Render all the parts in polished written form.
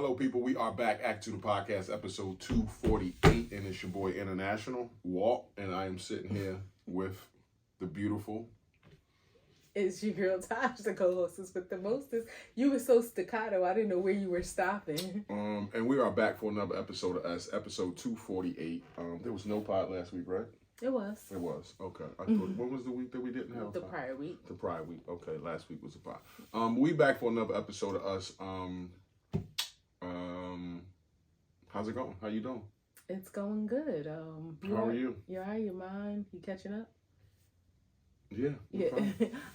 Hello, people. We are back. A2TP podcast, episode 248, and it's your boy International Walt, and I am sitting here with the beautiful. It's your girl Taj, the co-hostess with the mostest. You were so staccato, I didn't know where you were stopping. And we are back for another episode of us, episode 248. There was no pod last week, right? It was. It was. Okay. When was the week that we didn't have the a pod? prior week. The prior week. Okay, last week was a pod. We back for another episode of us. How's it going? How you doing? It's going good. How are you? You alright? Your mind? You catching up? Yeah. Yeah.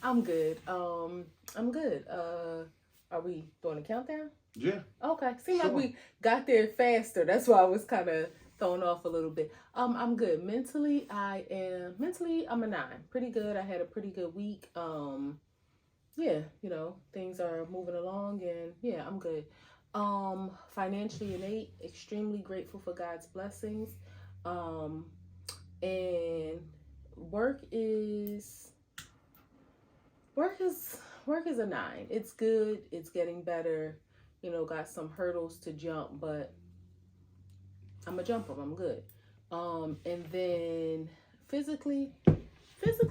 I'm good. I'm good. Are we doing a countdown? Yeah. Okay. Seems Sure. like we got there faster. That's why I was kind of thrown off a little bit. I'm good. Mentally, I'm a 9. Pretty good. I had a pretty good week. Yeah, things are moving along, and yeah, I'm good. Financially an 8, extremely grateful for God's blessings. And work is a 9. It's good. It's getting better. Got some hurdles to jump, but I'm gonna jump them. I'm good. And then physically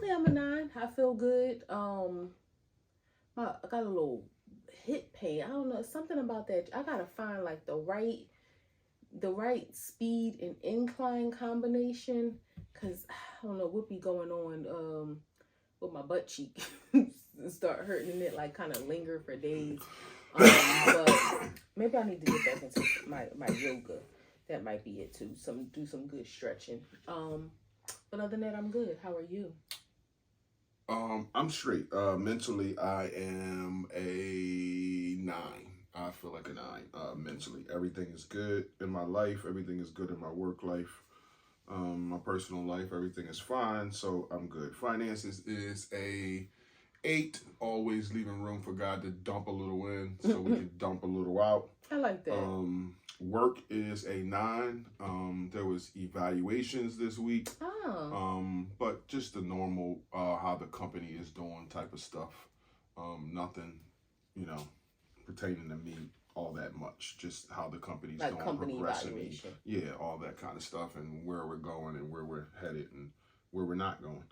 I'm a 9. I feel good. I got a little hip pain. I don't know, something about that. I gotta find like the right speed and incline combination, because I don't know what be going on with my butt cheek. Start hurting and it like kind of linger for days. But maybe I need to get back into my yoga. That might be it too. Do some good stretching. But other than that, I'm good. How are you? I'm straight. Mentally, I am a 9. I feel like a 9. Mentally, everything is good in my life. Everything is good in my work life. My personal life, everything is fine. So I'm good. Finances is a 8. Always leaving room for God to dump a little in, so we can dump a little out. I like that. Work is a 9. There was evaluations this week. But just the normal how the company is doing type of stuff. Nothing, pertaining to me all that much. Just how the company's like doing, company progressing. evaluation. Yeah, all that kind of stuff, and where we're going and where we're headed and where we're not going.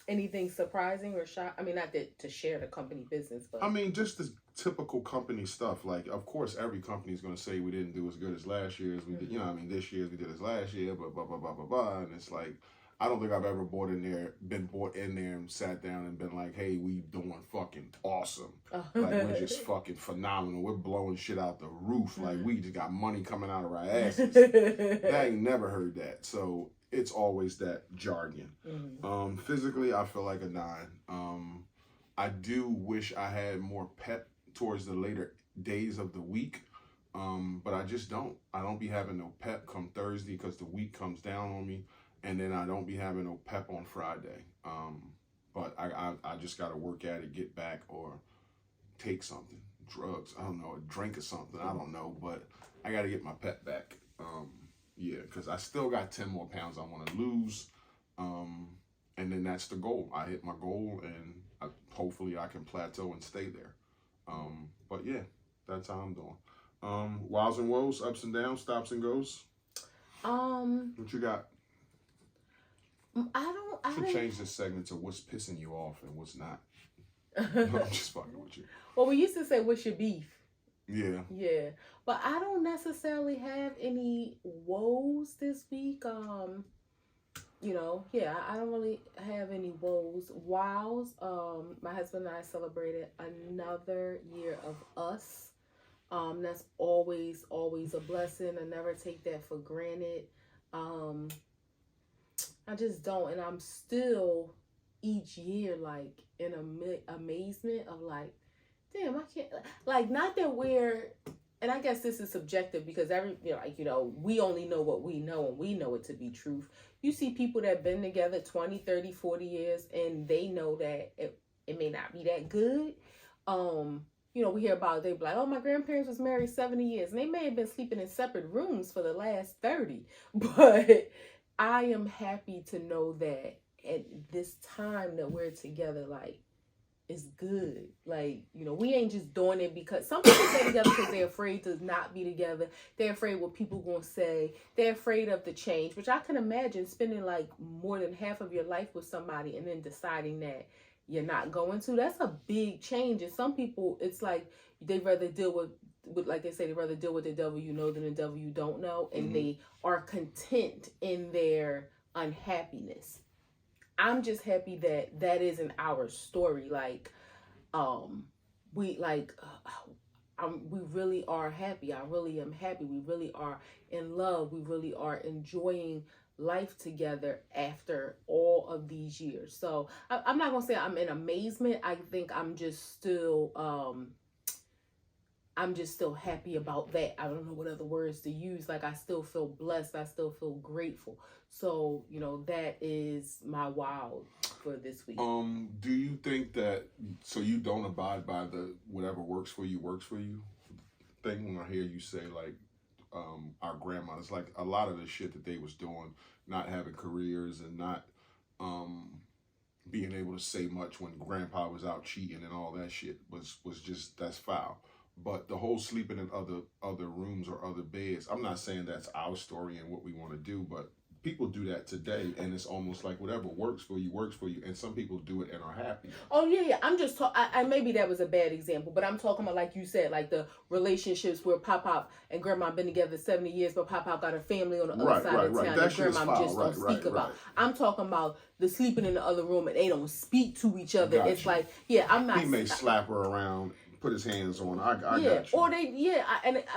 Anything surprising or shock? I mean, not that to share the company business, but just the typical company stuff. Like, of course, every company is going to say we didn't do as good as last year as we did. This year we did as last year, but blah blah blah blah blah. And it's like, I don't think I've ever been brought in there and sat down and been like, hey, we doing fucking awesome. Like, we're just fucking phenomenal. We're blowing shit out the roof. Like, we just got money coming out of our asses. I ain't never heard that. So it's always that jargon. Physically, I feel like a 9. I do wish I had more pep towards the later days of the week. But I just don't. I don't be having no pep come Thursday because the week comes down on me. And then I don't be having no pep on Friday. But I just got to work at it, get back, or take something. Drugs, I don't know, a drink or something, I don't know. But I got to get my pep back. Yeah, because I still got 10 more pounds I want to lose. And then that's the goal. I hit my goal, and hopefully I can plateau and stay there. But yeah, that's how I'm doing. Wows and woes, ups and downs, stops and goes. What you got? I should change this segment to what's pissing you off and what's not. No, I'm just fucking with you. Well, we used to say, what's your beef? Yeah. Yeah. But I don't necessarily have any woes this week. I don't really have any woes. Wows. My husband and I celebrated another year of us. That's always a blessing. I never take that for granted. I just don't, and I'm still each year like in amazement of like, damn, I can't, like, not that we're, and I guess this is subjective because we only know what we know, and we know it to be truth. You see people that have been together 20, 30, 40 years, and they know that it may not be that good. We hear about, they be like, oh, my grandparents was married 70 years, and they may have been sleeping in separate rooms for the last 30, but I am happy to know that at this time that we're together, like, is good. Like, we ain't just doing it because some people stay together because they're afraid to not be together. They're afraid what people gonna say. They're afraid of the change, which I can imagine spending like more than half of your life with somebody and then deciding that you're not going to. That's a big change. And some people, it's like they rather deal with like they say, they rather deal with the devil you know than the devil you don't know, and they are content in their unhappiness. I'm just happy that that isn't our story. Like, we like, we really are happy. I really am happy. We really are in love. We really are enjoying life together after all of these years. So I'm not gonna say I'm in amazement. I think I'm just still happy about that. I don't know what other words to use. Like, I still feel blessed. I still feel grateful. So, that is my wow for this week. Do you think that, so you don't abide by the whatever works for you thing? When I hear you say, like, our grandmothers, like a lot of the shit that they was doing, not having careers and not being able to say much when grandpa was out cheating and all that shit was just, that's foul. But the whole sleeping in other rooms or other beds, I'm not saying that's our story and what we want to do, but people do that today, and it's almost like whatever works for you, and some people do it and are happy. Oh yeah. I'm just I maybe that was a bad example, but I'm talking about, like you said, like the relationships where Pop and Grandma been together 70 years, but Pop got a family on the other side of town that Grandma just don't speak about. I'm talking about the sleeping in the other room and they don't speak to each other. Gotcha. It's like, I'm not. He may slap her around, put his hands on her. I got you. Or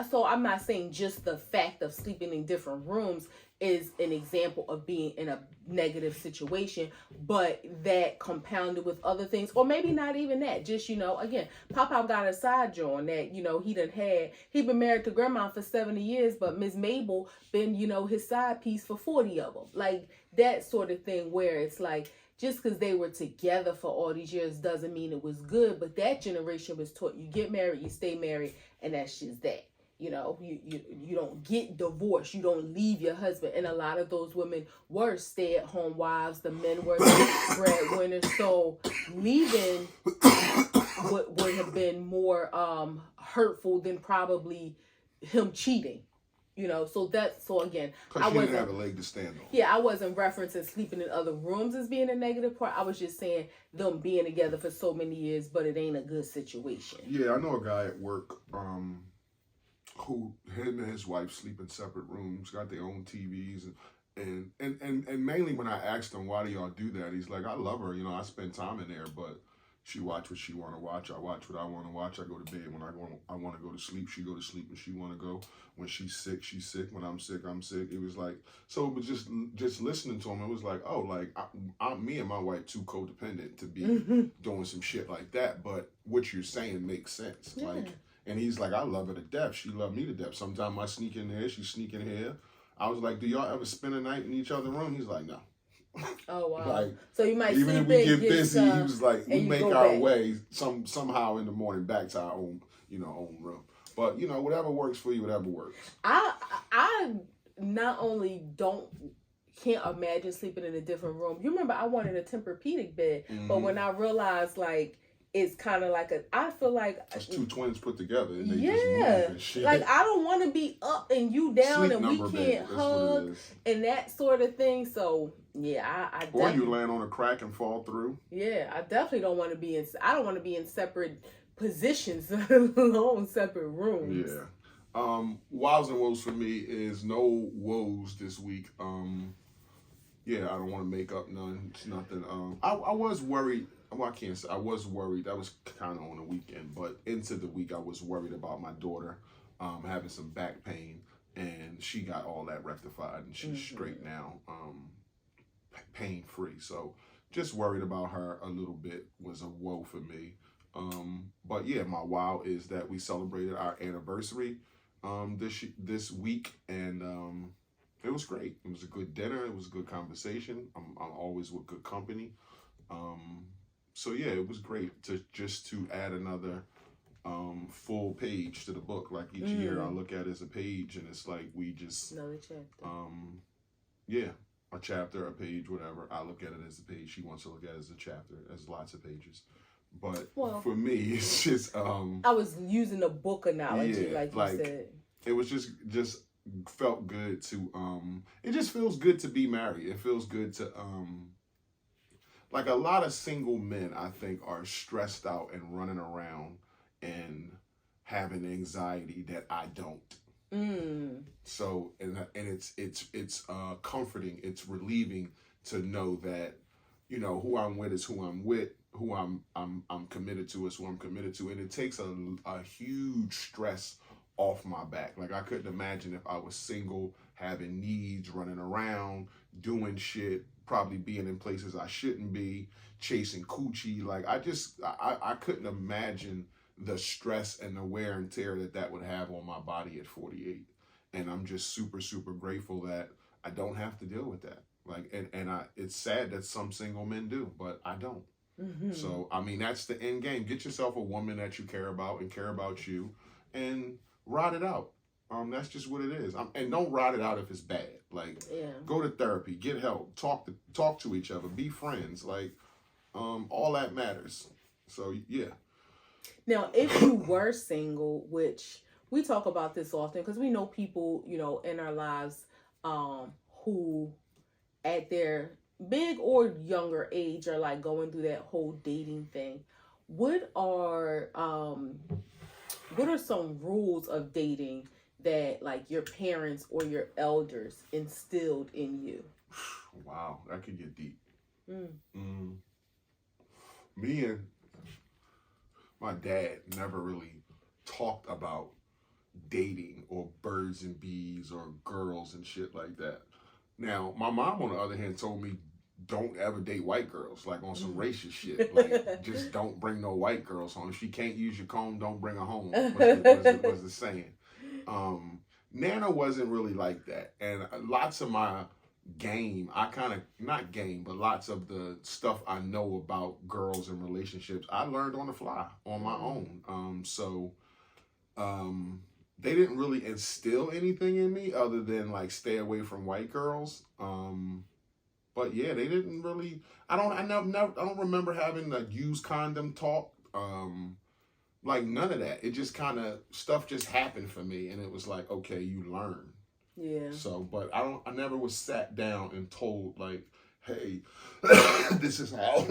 so I'm not saying just the fact of sleeping in different rooms is an example of being in a negative situation, but that compounded with other things, or maybe not even that. Just, again, Papa got a side joint that, he been married to Grandma for 70 years, but Miss Mabel been, his side piece for 40 of them. Like, that sort of thing where it's like, just because they were together for all these years doesn't mean it was good, but that generation was taught you get married, you stay married, and that's just that. You don't get divorced. You don't leave your husband. And a lot of those women were stay-at-home wives. The men were breadwinners. So leaving would have been more hurtful than probably him cheating. So again, I didn't have a leg to stand on. Yeah, I wasn't referencing sleeping in other rooms as being a negative part. I was just saying them being together for so many years, but it ain't a good situation. Yeah, I know a guy at work, who him and his wife sleep in separate rooms, got their own TVs, and mainly when I asked him, why do y'all do that? He's like, I love her, I spend time in there, but she watch what she want to watch. I watch what I want to watch. I go to bed when I want to go to sleep. She go to sleep when she want to go. When she's sick, she's sick. When I'm sick, I'm sick. It was like, so it was just listening to him. It was like, oh, like me and my wife too codependent to be doing some shit like that. But what you're saying makes sense. Yeah. Like, and he's like, I love her to death. She loved me to death. Sometimes I sneak in there. She sneak in here. I was like, do y'all ever spend a night in each other's room? He's like, no. Oh wow! Like, so you might even if we get busy, he was like, we make our way somehow in the morning back to our own own room. But whatever works for you, whatever works. I not only can't imagine sleeping in a different room. You remember I wanted a Tempur-Pedic bed, but when I realized like it's kind of like I feel like it's two twins put together and they just move and shit. Like I don't want to be up and you down and we can't hug and that sort of thing. So yeah, I or you land on a crack and fall through. Yeah, I definitely don't want to be in. I don't want to be in separate positions, let alone separate rooms. Yeah. Wows and woes for me is no woes this week. Yeah, I don't want to make up none. It's nothing. I was worried. Well, I can't say I was worried. That was kind of on the weekend, but into the week I was worried about my daughter having some back pain, and she got all that rectified, and she's straight now, pain free. So just worried about her a little bit was a woe for me. But yeah, my wow is that we celebrated our anniversary this week, and it was great. It was a good dinner. It was a good conversation. I'm always with good company. So yeah, it was great to add another full page to the book. Like each year I look at it as a page, and it's like we just another chapter. Yeah, a chapter, a page, whatever. I look at it as a page. She wants to look at it as a chapter, as lots of pages. But Well, for me, it's just I was using a book analogy, yeah, like you said. it was just felt good to it just feels good to be married. It feels good to like a lot of single men I think are stressed out and running around and having anxiety that I don't. So and it's comforting, it's relieving to know that, you know, who I'm with is who I'm with, who I'm committed to is who I'm committed to, and it takes a huge stress off my back. Like I couldn't imagine if I was single, having needs, running around, doing shit, probably being in places I shouldn't be, chasing coochie. Like I couldn't imagine the stress and the wear and tear that would have on my body at 48. And I'm just super, super grateful that I don't have to deal with that. Like, and it's sad that some single men do, but I don't. So, I mean, that's the end game. Get yourself a woman that you care about and care about you and ride it out. That's just what it is. And don't ride it out if it's bad. Like, go to therapy, get help, talk to each other, be friends. Like, all that matters. So, yeah. Now, if you were single, which we talk about this often because we know people, you know, in our lives who at their big or younger age are like going through that whole dating thing. What are some rules of dating that like your parents or your elders instilled in you? Wow, that could get deep. Me and my dad never really talked about dating or birds and bees or girls and shit like that. Now, my mom, on the other hand, told me don't ever date white girls, like on some racist shit. Like, just don't bring no white girls home. If she can't use your comb, don't bring her home, was the saying. Nana wasn't really like that. And lots of my game, but lots of the stuff I know about girls and relationships, I learned on the fly, on my own. They didn't really instill anything in me other than like stay away from white girls. But yeah, they didn't really. I don't remember having a used condom talk. Like none of that. It just kind of stuff just happened for me, and it was like, okay, you learn. Yeah. So, but I never was sat down and told like, hey, this is how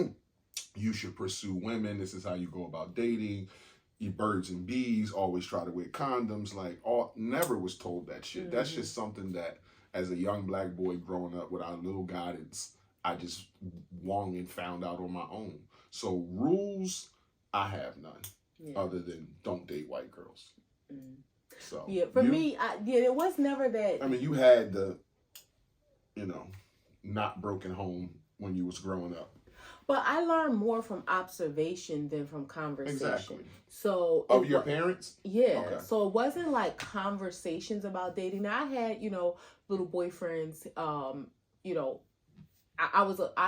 you should pursue women. This is how you go about dating. You birds and bees, always try to wear condoms. Like, never was told that shit. That's just something that, as a young black boy growing up without little guidance, I just wrong and found out on my own. So rules, I have none, other than don't date white girls. So yeah, for me, it was never that. I mean, you had the, not broken home when you was growing up. But I learned more from observation than from conversation. Exactly. So of your parents? Yeah. Okay. So it wasn't like conversations about dating. Now, I had, little boyfriends. I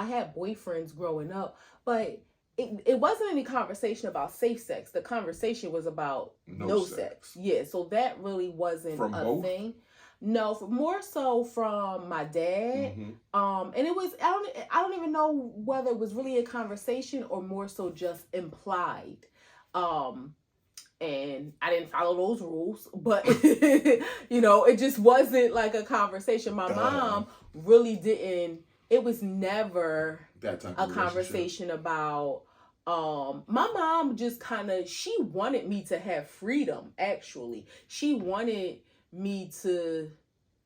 had boyfriends growing up, but it wasn't any conversation about safe sex. The conversation was about no sex. Yeah. So that really wasn't from a both? thing. No, more so from my dad. And it was I don't even know whether it was really a conversation or more so just implied. And I didn't follow those rules, but it just wasn't like a conversation. My mom really didn't. It was never that type of a conversation about. My mom just she wanted me to have freedom. Actually, she wanted me to,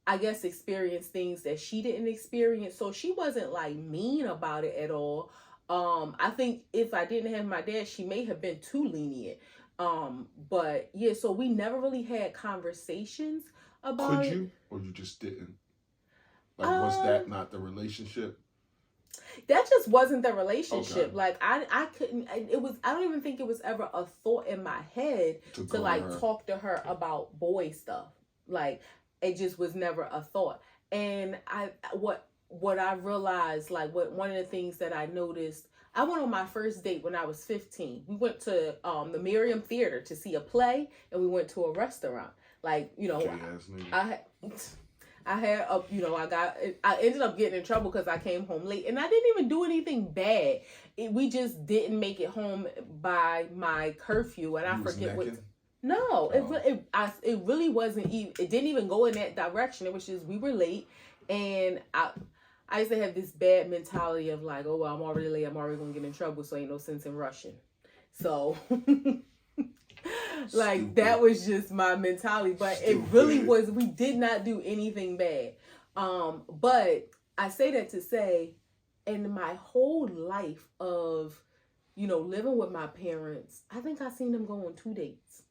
I guess, experience things that she didn't experience. So she wasn't like mean about it at all. I think if I didn't have my dad, she may have been too lenient. But yeah, so we never really had conversations about it. Could you? Or you just didn't? Like, was that not the relationship? That just wasn't the relationship. Okay. Like I couldn't. It was. I don't even think it was ever a thought in my head to like talk to her about boy stuff. Like it just was never a thought. And what I realized, like one of the things that I noticed. I went on my first date when I was 15. We went to the Miriam Theater to see a play, and we went to a restaurant. Like I I had a, I ended up getting in trouble because I came home late, and I didn't even do anything bad. We just didn't make it home by my curfew, and I forget what. No, it really wasn't even. It didn't even go in that direction. It was just we were late, and I used to have this bad mentality of like, oh well, I'm already late. I'm already gonna get in trouble, so ain't no sense in rushing. So. Like Stupid. That was just my mentality, but Stupid. It really was. We did not do anything bad. But I say that to say, in my whole life of, living with my parents, I think I seen them go on 2 dates.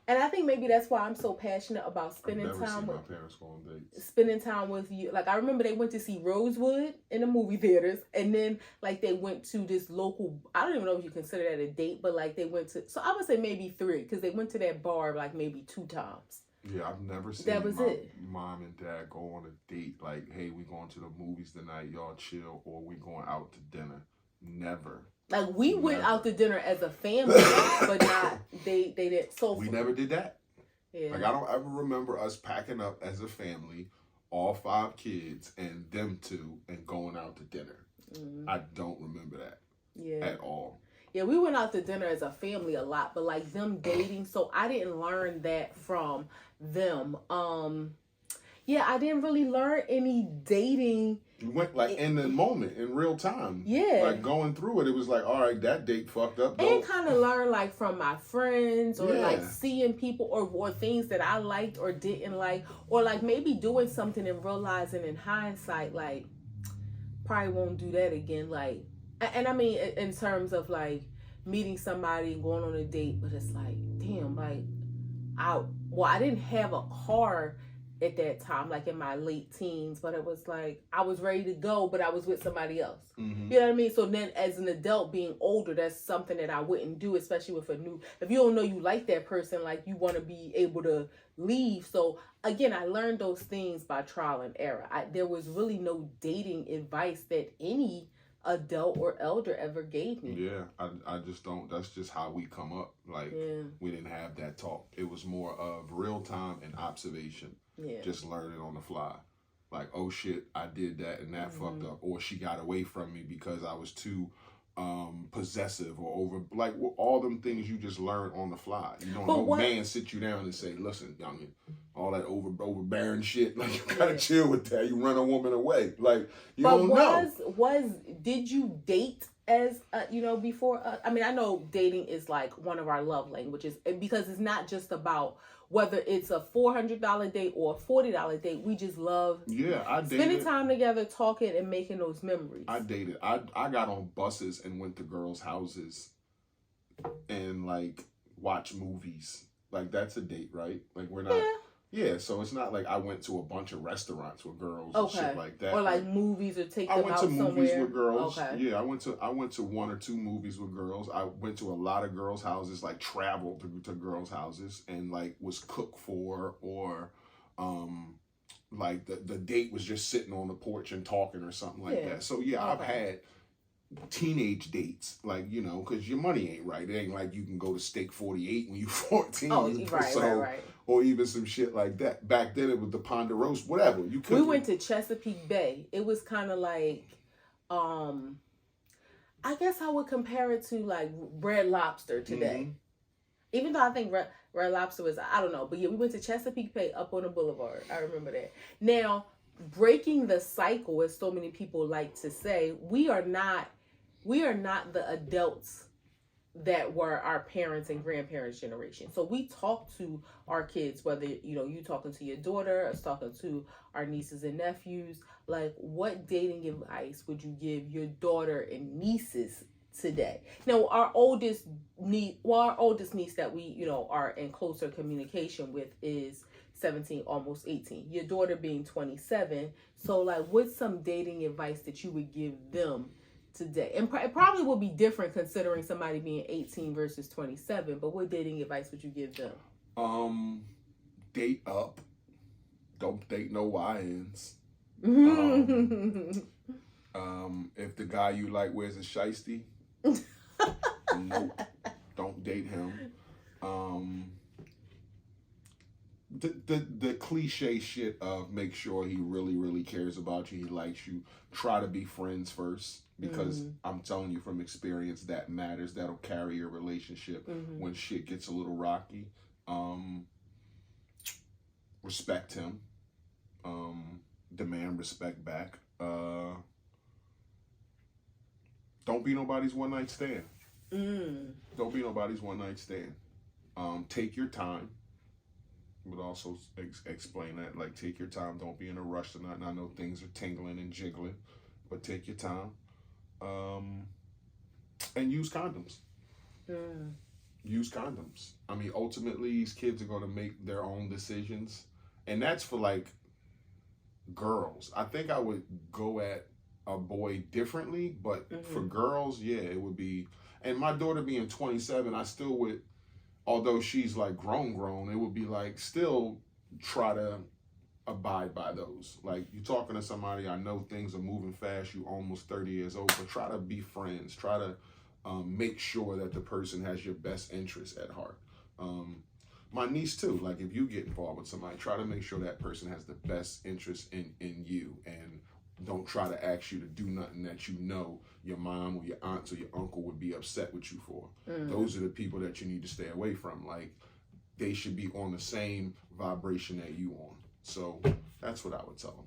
And I think maybe that's why I'm so passionate about spending time with my parents go on dates. Spending time with you. Like I remember they went to see Rosewood in the movie theaters, and then like they went to this local. I don't even know if you consider that a date, but like they went to. So I would say maybe 3 because they went to that bar like maybe 2 times. Yeah, I've never seen mom and dad go on a date like, hey, we going to the movies tonight, y'all chill, or we going out to dinner. Never. Like we went out to dinner as a family, but not they didn't. So we never did that. Yeah. Like I don't ever remember us packing up as a family, all 5 kids and them 2, and going out to dinner. I don't remember that. At all. Yeah, we went out to dinner as a family a lot, but like them dating, so I didn't learn that from them. Yeah, I didn't really learn any dating. You went like in the moment, in real time. Yeah. Like going through it, it was like, all right, that date fucked up. And kind of learn like from my friends or like seeing people or things that I liked or didn't like. Or like maybe doing something and realizing in hindsight, like, probably won't do that again. Like, and I mean, in terms of like meeting somebody and going on a date, but it's like, damn, like, I didn't have a car at that time, like in my late teens, but it was like I was ready to go, but I was with somebody else. Mm-hmm. You know what I mean? So then as an adult being older, that's something that I wouldn't do, especially with if you don't know you like that person, like you want to be able to leave. So again, I learned those things by trial and error. There was really no dating advice that any adult or elder ever gave me. Yeah, I just don't. That's just how we come up. Like we didn't have that talk. It was more of real time and observation. Yeah. Just learning on the fly. Like, oh shit, I did that and that fucked up. Or she got away from me because I was too possessive or over. Like, all them things you just learn on the fly. You don't know man sit you down and say, listen, youngin, all that overbearing shit. Like, you gotta chill with that. You run a woman away. Like, you don't know. Did you date as, before? I mean, I know dating is like one of our love languages because it's not just about whether it's a $400 date or a $40 date. We just love spending time together, talking and making those memories. I dated. I got on buses and went to girls' houses and like watch movies. Like that's a date, right? Like we're not. Yeah, so it's not like I went to a bunch of restaurants with girls and shit like that. Or like movies or take them out somewhere. I went to movies with girls. Okay. Yeah, I went to 1 or 2 movies with girls. I went to a lot of girls' houses, like traveled to girls' houses and like was cooked for or like the date was just sitting on the porch and talking or something like that. So I've had teenage dates, like, because your money ain't right. It ain't like you can go to Steak 48 when you're 14. Oh, right. Or even some shit like that. Back then, it was the Ponderosa, whatever. We went to Chesapeake Bay. It was kind of like, I guess I would compare it to like Red Lobster today. Mm-hmm. Even though I think Red Lobster was, I don't know. But yeah, we went to Chesapeake Bay up on the boulevard. I remember that. Now, breaking the cycle, as so many people like to say, we are not the adults that were our parents and grandparents' generation. So we talk to our kids, whether, you talking to your daughter, us talking to our nieces and nephews, like what dating advice would you give your daughter and nieces today? Now, our oldest niece that we, are in closer communication with is 17, almost 18. Your daughter being 27. So like, what's some dating advice that you would give them today? And it probably will be different considering somebody being 18 versus 27, but what dating advice would you give them? Date up. Don't date no YNs. If the guy you like wears a shiesty, nope, don't date him. the cliche shit of make sure he really, really cares about you, he likes you. Try to be friends first, because I'm telling you from experience that matters. That'll carry your relationship when shit gets a little rocky. Respect him. Demand respect back. Don't be nobody's one night stand. Don't be nobody's one night stand. Take your time. Would also explain that, like, take your time. Don't be in a rush tonight. And I know things are tingling and jiggling, but take your time. And use condoms. Use condoms. I mean, ultimately, these kids are going to make their own decisions, and that's for like girls. I think I would go at a boy differently, but for girls, yeah, it would be. And my daughter being 27, I still would. Although she's like grown, it would be like still try to abide by those. Like, you're talking to somebody, I know things are moving fast, you almost 30 years old, but try to be friends. Try to make sure that the person has your best interest at heart. My niece too, like if you get involved with somebody, try to make sure that person has the best interest in you, and don't try to ask you to do nothing that you know your mom or your aunts or your uncle would be upset with you for. Those are the people that you need to stay away from. Like, they should be on the same vibration that you on. So that's what I would tell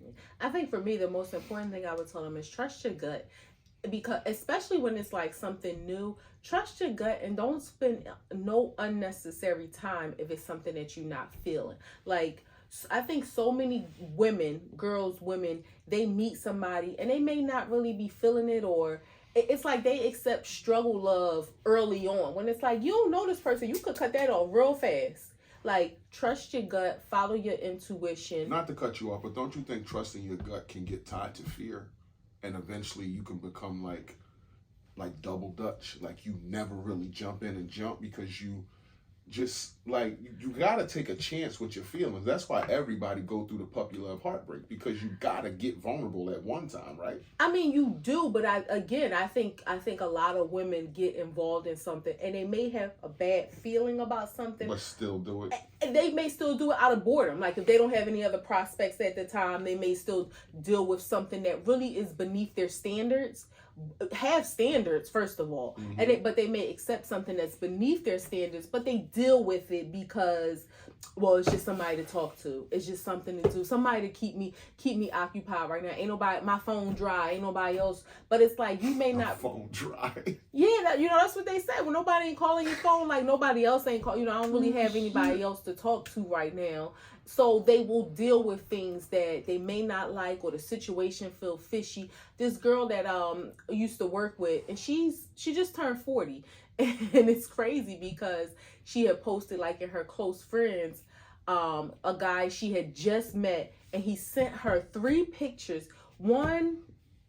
them. I think for me, the most important thing I would tell them is trust your gut. Because especially when it's like something new, trust your gut and don't spend no unnecessary time if it's something that you're not feeling. Like, I think so many women, they meet somebody and they may not really be feeling it, or it's like they accept struggle love early on, when it's like, you don't know this person, you could cut that off real fast. Like, trust your gut, follow your intuition. Not to cut you off, but don't you think trusting your gut can get tied to fear? And eventually you can become like double Dutch. Like, you never really jump in and jump because you just, like, you gotta take a chance with your feelings. That's why everybody go through the puppy love heartbreak, because you gotta get vulnerable at one time, right? I mean, you do, but I think a lot of women get involved in something and they may have a bad feeling about something, but still do it. And they may still do it out of boredom. Like, if they don't have any other prospects at the time, they may still deal with something that really is beneath their standards. Have standards, first of all, but they may accept something that's beneath their standards, but they deal with it because, well, it's just somebody to talk to, it's just something to do, somebody to keep me occupied right now. Ain't nobody, my phone dry, ain't nobody else. But it's like, you may not phone dry. Yeah, that's what they say. When nobody ain't calling your phone, like nobody else ain't call. I don't really have anybody else to talk to right now. So they will deal with things that they may not like, or the situation feel fishy. This girl that I used to work with, and she just turned 40, and it's crazy because she had posted, like, in her close friends, a guy she had just met, and he sent her 3 pictures. One,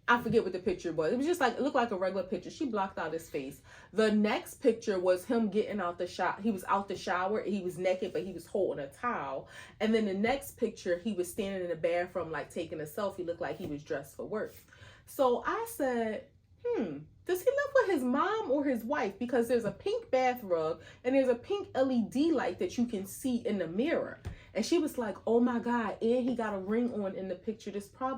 I forget what the picture was. It was just like, it looked like a regular picture. She blocked out his face. The next picture was him getting out the shower. He was out the shower. He was naked, but he was holding a towel. And then the next picture, he was standing in the bathroom, like taking a selfie. Looked like he was dressed for work. So I said, does he live with his mom or his wife? Because there's a pink bath rug and there's a pink LED light that you can see in the mirror. And she was like, oh my God, and he got a ring on in the picture.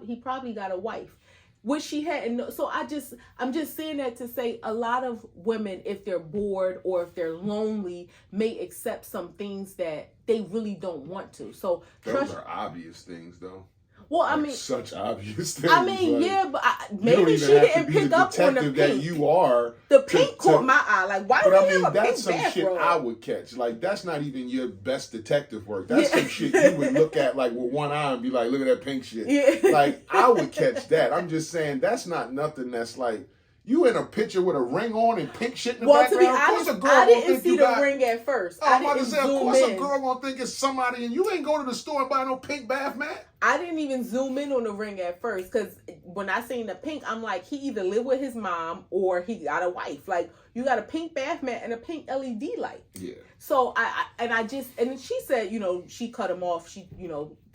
He probably got a wife. Which she hadn't. So I'm just saying that to say, a lot of women, if they're bored or if they're lonely, may accept some things that they really don't want to. So those are obvious things, though. Well, like, I mean, such obvious things. I mean, like, yeah, but maybe she didn't pick up on the pink. That you are. The pink caught my eye. Like, why would you have a pink that's some bathrobe? shit I would catch. Like, that's not even your best detective work. That's some shit you would look at, like, with one eye and be like, look at that pink shit. Yeah. Like, I would catch that. I'm just saying, that's not nothing that's like, you in a picture with a ring on and pink shit in the background. To be honest, I didn't see the ring at first. I'm about to say, of course a girl gonna think it's somebody, and you ain't going to the store and buy no pink bath mat. I didn't even zoom in on the ring at first, because when I seen the pink, I'm like, he either lived with his mom or he got a wife. Like, you got a pink bath mat and a pink LED light. Yeah. So and she said, she cut him off. She,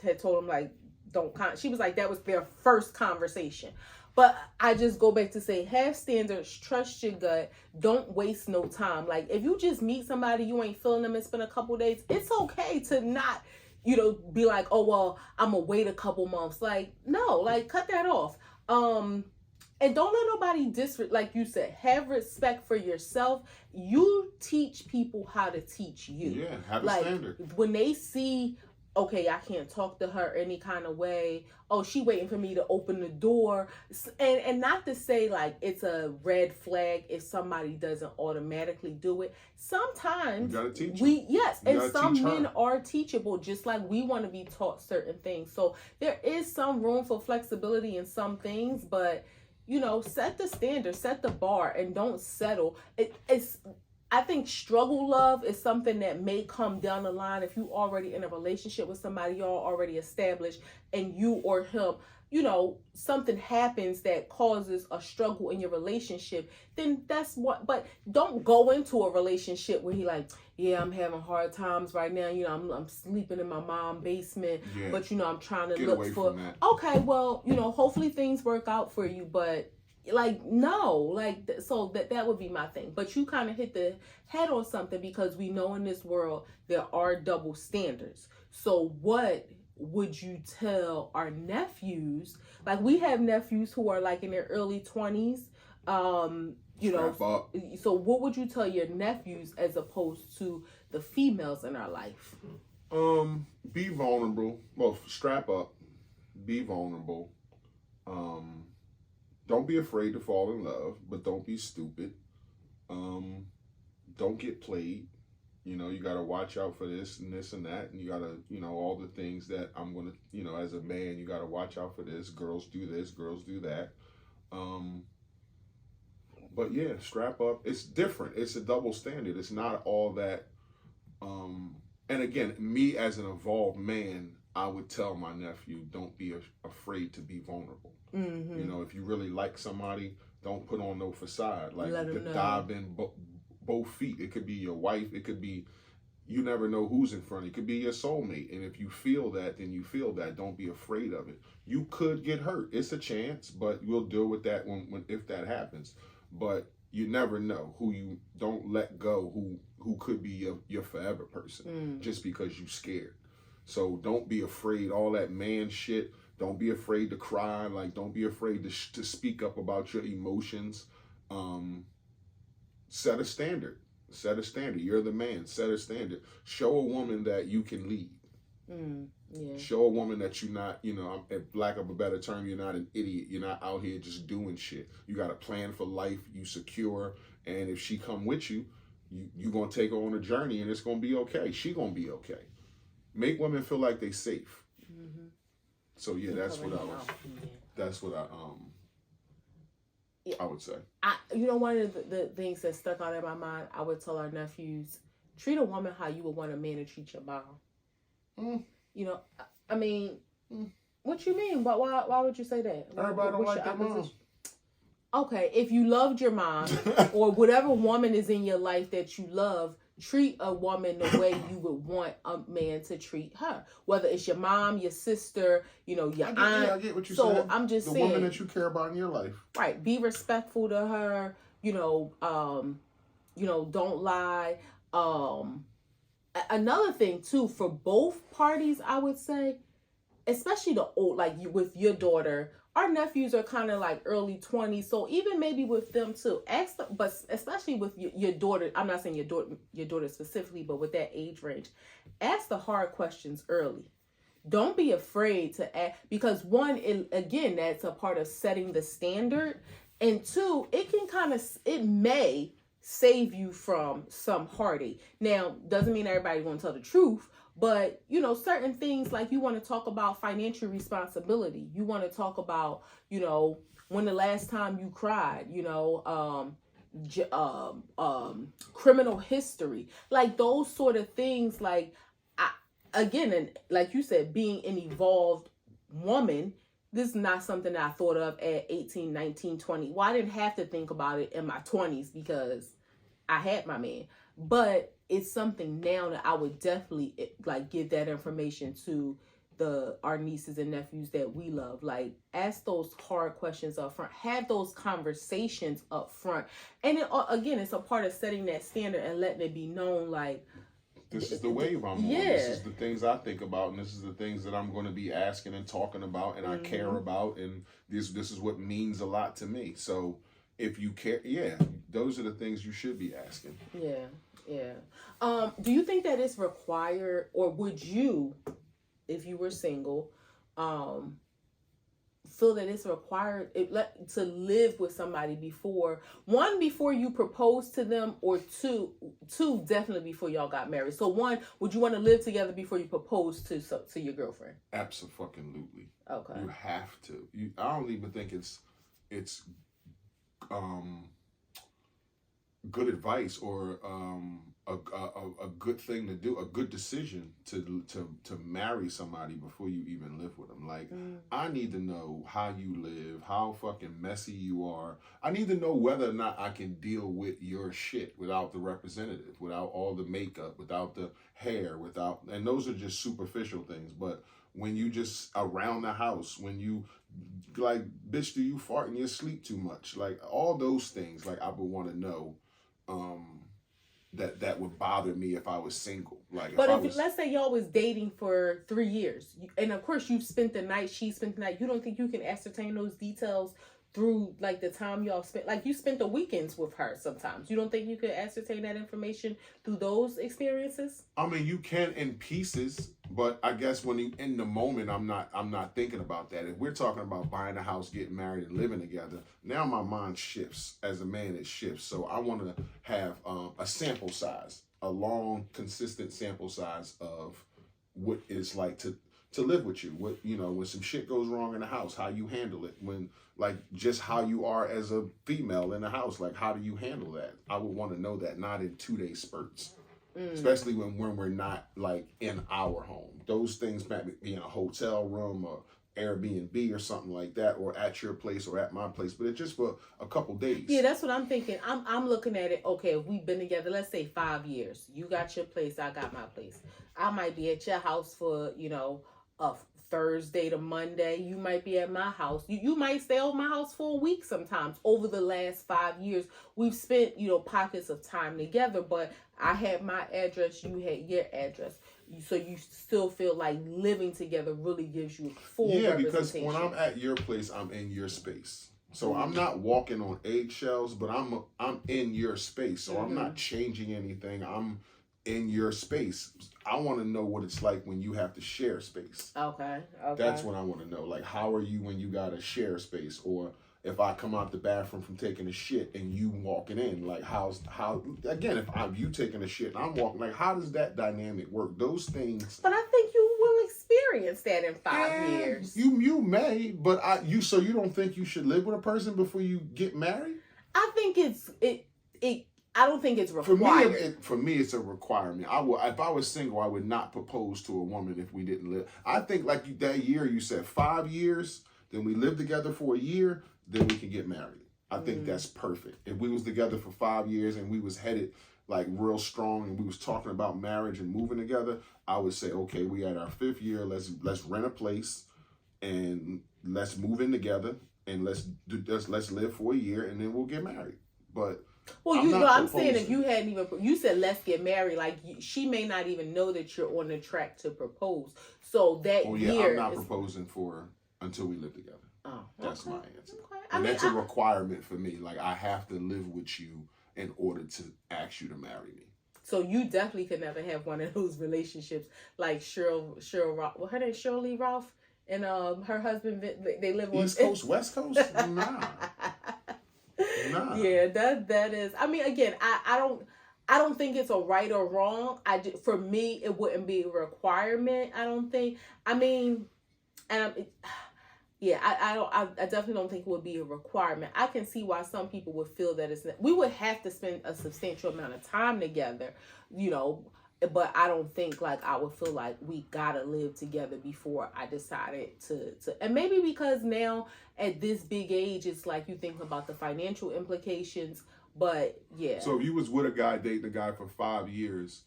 had told him, like, she was like, that was their first conversation. But I just go back to say, have standards, trust your gut, don't waste no time. Like, if you just meet somebody, you ain't feeling them and spend a couple days, it's okay to not, be like, oh, well, I'm going to wait a couple months. Like, no, like, cut that off. And don't let nobody like you said, have respect for yourself. You teach people how to teach you. Yeah, have a like, standard. When they see, okay, I can't talk to her any kind of way. Oh, she waiting for me to open the door. And not to say like it's a red flag if somebody doesn't automatically do it. Sometimes you gotta teach and some men are teachable, just like we want to be taught certain things. So there is some room for flexibility in some things, but set the standard, set the bar, and don't settle. I think struggle love is something that may come down the line if you already in a relationship with somebody, y'all already established, and you or him, something happens that causes a struggle in your relationship, then that's what, but don't go into a relationship where he like, yeah, I'm having hard times right now. I'm sleeping in my mom's basement, but I'm trying to look for, okay, well, hopefully things work out for you, but like, no, like, so that would be my thing. But you kind of hit the head on something, because we know in this world there are double standards. So what would you tell our nephews? Like, we have nephews who are like in their early 20s. So what would you tell your nephews as opposed to the females in our life? Be vulnerable. Well, strap up. Be vulnerable. Don't be afraid to fall in love, but don't be stupid. Don't get played. You got to watch out for this and this and that. And you got to, all the things that I'm going to, as a man, you got to watch out for this. Girls do this, girls do that. But yeah, strap up. It's different. It's a double standard. It's not all that. And again, me as an evolved man, I would tell my nephew, don't be afraid to be vulnerable. Mm-hmm. If you really like somebody, don't put on no facade. Like, dive in both feet. It could be your wife. It could be, you never know who's in front. It could be your soulmate. And if you feel that, then you feel that. Don't be afraid of it. You could get hurt. It's a chance, but we'll deal with that if that happens. But you never know who you don't let go, who could be your forever person just because you scared. So don't be afraid, all that man shit. Don't be afraid to cry. Like, don't be afraid to speak up about your emotions. Set a standard. Set a standard. You're the man. Set a standard. Show a woman that you can lead. Yeah. Show a woman that you're not, for lack of a better term, you're not an idiot. You're not out here just doing shit. You got a plan for life. You secure. And if she come with you, you're going to take her on a journey, and it's going to be okay. She going to be okay. Make women feel like they safe. Mm-hmm. So yeah, that's what I would say. One of the things that stuck out in my mind, I would tell our nephews, treat a woman how you would want a man to treat your mom. What you mean? Why would you say that? Everybody don't like their mom. Okay, if you loved your mom or whatever woman is in your life that you love, treat a woman the way you would want a man to treat her. Whether it's your mom, your sister, your aunt. I get what you said. So I'm just saying, the woman that you care about in your life. Right. Be respectful to her. Don't lie. Another thing too, for both parties, I would say, especially the old, like with your daughter, our nephews are kind of like early 20s, so even maybe with them too, ask them, but especially with your daughter, I'm not saying your daughter specifically, but with that age range, ask the hard questions early. Don't be afraid to ask, because one, again, that's a part of setting the standard, and two, it may save you from some heartache. Now, doesn't mean everybody's going to tell the truth, but, certain things, like you want to talk about financial responsibility. You want to talk about, when the last time you cried, criminal history, like those sort of things. Like, and like you said, being an evolved woman, this is not something that I thought of at 18, 19, 20. Well, I didn't have to think about it in my 20s because I had my man. But it's something now that I would definitely give that information to our nieces and nephews that we love. Like, ask those hard questions up front, have those conversations up front, and again, it's a part of setting that standard and letting it be known, like, this is the wave I'm on. This is the things I think about, and this is the things that I'm going to be asking and talking about, and I care about, and this is what means a lot to me. So if you care, those are the things you should be asking. Do you think that it's required, or would you, if you were single, feel that it's required to live with somebody before you propose to them, or two definitely before y'all got married? So one, would you want to live together before you propose to your girlfriend? Absolutely. Okay. You have to. I don't even think it's good advice or a good thing to do, a good decision to marry somebody before you even live with them. Like, I need to know how you live, how fucking messy you are. I need to know whether or not I can deal with your shit without the representative, without all the makeup, without the hair, and those are just superficial things. But when you just around the house, when you like, bitch, do you fart in your sleep too much? Like, all those things, like, I would want to know. That would bother me if I was single. Like, but if let's say y'all was dating for 3 years, and of course you spent the night, she spent the night, you don't think you can ascertain those details through, like, the time y'all spent? Like, you spent the weekends with her sometimes. You don't think you could ascertain that information through those experiences? I mean, you can in pieces, but I guess when you in the moment, I'm not thinking about that. If we're talking about buying a house, getting married, and living together, now my mind shifts. As a man, it shifts. So I want to have a sample size, a long, consistent sample size of what it's like to live with you. What, when some shit goes wrong in the house, how you handle it. When, like, just how you are as a female in the house, like, how do you handle that? I would want to know that, not in 2-day spurts. Especially when we're not, like, in our home. Those things might be in a hotel room or Airbnb or something like that, or at your place or at my place, but it's just for a couple days. Yeah, that's what I'm thinking. I'm looking at it, okay, if we've been together, let's say 5 years. You got your place, I got my place. I might be at your house for, a Thursday to Monday. You might be at my house. You might stay over my house for a week sometimes. Over the last 5 years, we've spent, pockets of time together, but I had my address, you had your address. So you still feel like living together really gives you full representation. Because when I'm at your place, I'm in your space. So I'm not walking on eggshells, but I'm in your space. So I'm not changing anything. I'm in your space. I want to know what it's like when you have to share space. Okay. That's what I want to know. Like, how are you when you got to share space? Or if I come out the bathroom from taking a shit and you walking in, like, how again, if you taking a shit and I'm walking, like, how does that dynamic work? Those things. But I think you will experience that in 5 years. You may, but so you don't think you should live with a person before you get married? I think I don't think it's required. For me, it's a requirement. If I was single, I would not propose to a woman if we didn't live. I think, like, that year you said 5 years, then we live together for a year, then we can get married. I think that's perfect. If we was together for 5 years and we was headed, like, real strong, and we was talking about marriage and moving together, I would say, okay, we at our 5th year, let's rent a place and let's move in together and let's live for a year and then we'll get married. But well, I'm saying, if you hadn't even, you said let's get married, like, she may not even know that you're on the track to propose. So that year, I'm not proposing until we live together. Oh, that's my answer. Okay. And that's a requirement for me. Like, I have to live with you in order to ask you to marry me. So you definitely could never have one of those relationships like Cheryl Ralph. Well, her name's Shirley Ralph, and her husband, they live on East Coast, West Coast. Nah. Yeah, that is. I mean, again, I don't think it's a right or wrong. For me, it wouldn't be a requirement. I don't think. I mean, and I definitely don't think it would be a requirement. I can see why some people would feel that we would have to spend a substantial amount of time together, but I don't think, like, I would feel like we gotta live together before I decided to and maybe because now at this big age, it's like you think about the financial implications, but yeah. So if you was with a guy, dating a guy for 5 years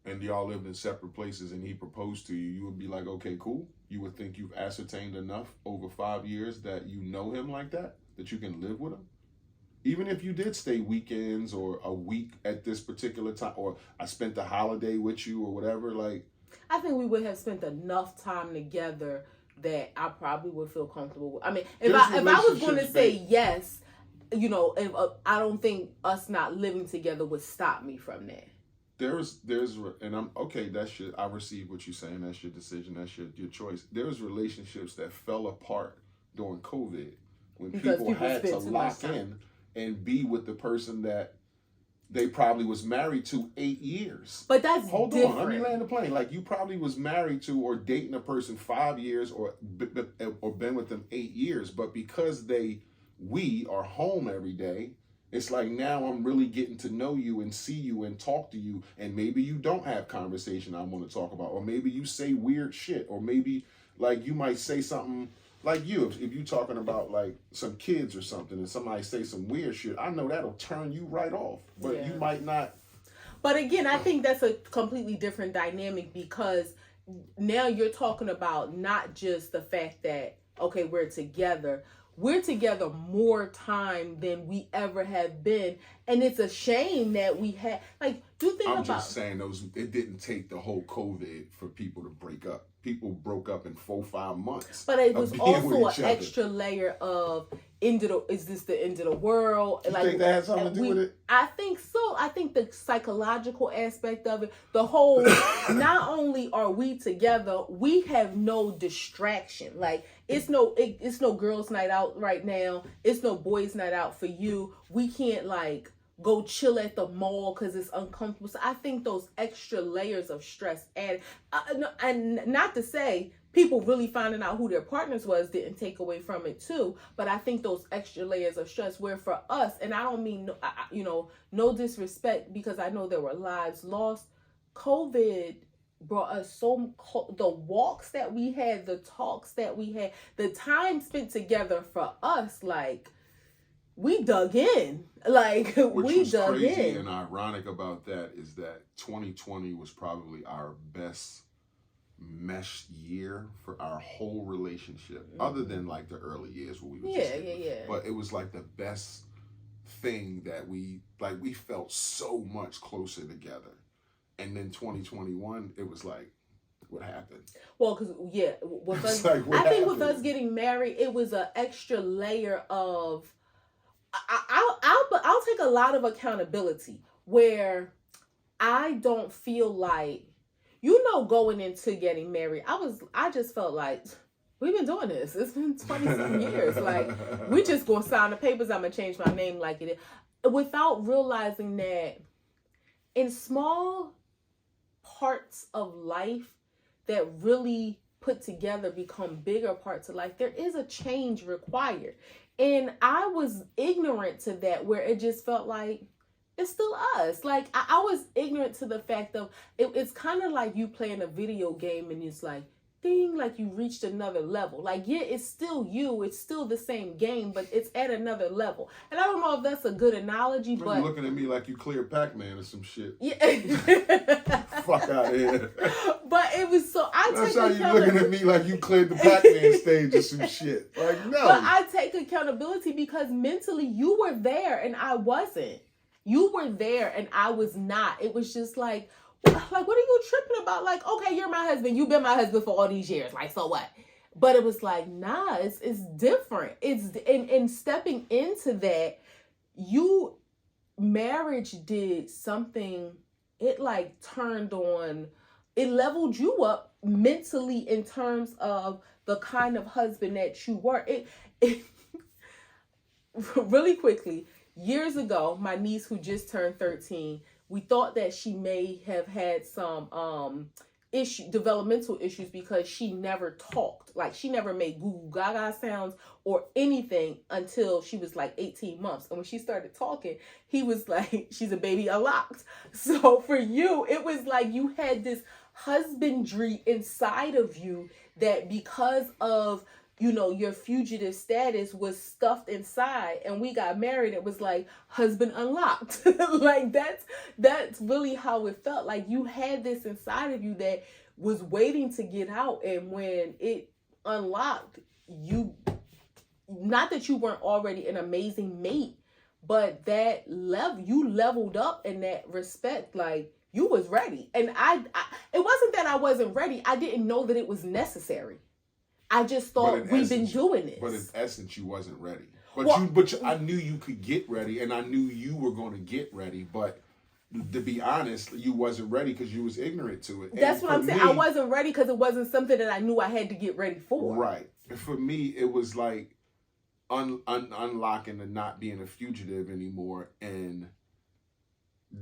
and y'all lived in separate places and he proposed to you, you would be like, okay, cool? you would think you've ascertained enough over 5 years that you know him like that you can live with him. Even if you did stay weekends or a week at this particular time, or I spent the holiday with you or whatever, like. I think we would have spent enough time together that I probably would feel comfortable with. I mean, if I was going to say yes, you know, I don't think us not living together would stop me from that. And I'm okay. I receive what you're saying. That's your decision. That's your choice. There's relationships that fell apart during COVID when people had to lock in and be with the person that they probably was married to 8 years. But that's hold different. on. Let me land the plane. Like, you probably was married to or dating a person 5 years or been with them 8 years, but because we are home every day. It's like, now I'm really getting to know you and see you and talk to you. And maybe you don't have conversation I want to talk about. Or maybe you say weird shit. Or maybe, like, you might say something like if you're talking about, like, some kids or something and somebody say some weird shit, I know that'll turn you right off. But you might not. But again, I think that's a completely different dynamic, because now you're talking about not just the fact that, okay, we're together more time than we ever have been. And it's a shame that we had, like, I'm just saying it didn't take the whole COVID for people to break up. People broke up in 4-5 months. But it was also an extra layer of, is this the end of the world? You think that had something to do with it? I think so. I think the psychological aspect of it, the whole, not only are we together, we have no distraction. Like, it's no girls' night out right now. It's no boys' night out for you. We can't, like, go chill at the mall because it's uncomfortable. So I think those extra layers of stress and not to say people really finding out who their partners was didn't take away from it too, but I think those extra layers of stress, where for us, and I don't mean no disrespect, because I know there were lives lost, COVID brought us the walks that we had, the talks that we had, the time spent together for us, like, we dug in. Like, we dug in. What's crazy and ironic about that is that 2020 was probably our best meshed year for our whole relationship, other than, like, the early years where we were But it was, like, the best thing that we felt so much closer together. And then 2021, it was like, what happened? Well, because with us, I think with us getting married, it was an extra layer of. I'll take a lot of accountability, where I don't feel like, going into getting married, I just felt like, we've been doing this. It's been 20-some years. Like, we just gonna sign the papers. I'm gonna change my name like it is, without realizing that in small parts of life that really put together become bigger parts of life, there is a change required. And I was ignorant to that, where it just felt like it's still us. Like, I was ignorant to the fact of it's kind of like you playing a video game and it's like, ding, like you reached another level. Like, yeah, it's still you. It's still the same game, but it's at another level. And I don't know if that's a good analogy, but... You're looking at me like you cleared Pac-Man or some shit. Yeah. Fuck out of here. But it was so... That's how you looking at me like you cleared the Pac-Man stage or some shit. Like, no. But I take accountability because mentally you were there and I wasn't. You were there and I was not. It was just like, what are you tripping about? Like, okay, you're my husband. You've been my husband for all these years. Like, so what? But it was like, nah, it's different. It's and stepping into that, marriage did something. It like turned on. It leveled you up mentally in terms of the kind of husband that you were. It really quickly. Years ago, my niece, who just turned 13, we thought that she may have had some developmental issues because she never talked. Like, she never made goo goo gaga sounds or anything until she was like 18 months. And when she started talking, he was like, she's a baby unlocked. So for you, it was like you had this husbandry inside of you that, because of your fugitive status, was stuffed inside, and we got married. It was like husband unlocked. Like, that's really how it felt. Like, you had this inside of you that was waiting to get out. And when it unlocked, you, not that you weren't already an amazing mate, but that you leveled up in that respect. Like, you was ready. And I it wasn't that I wasn't ready. I didn't know that it was necessary. I just thought we've been doing this. But in essence, you wasn't ready. I knew you could get ready, and I knew you were going to get ready. But to be honest, you wasn't ready because you was ignorant to it. That's what I'm saying. I wasn't ready because it wasn't something that I knew I had to get ready for. Right. For me, it was like unlocking and not being a fugitive anymore, and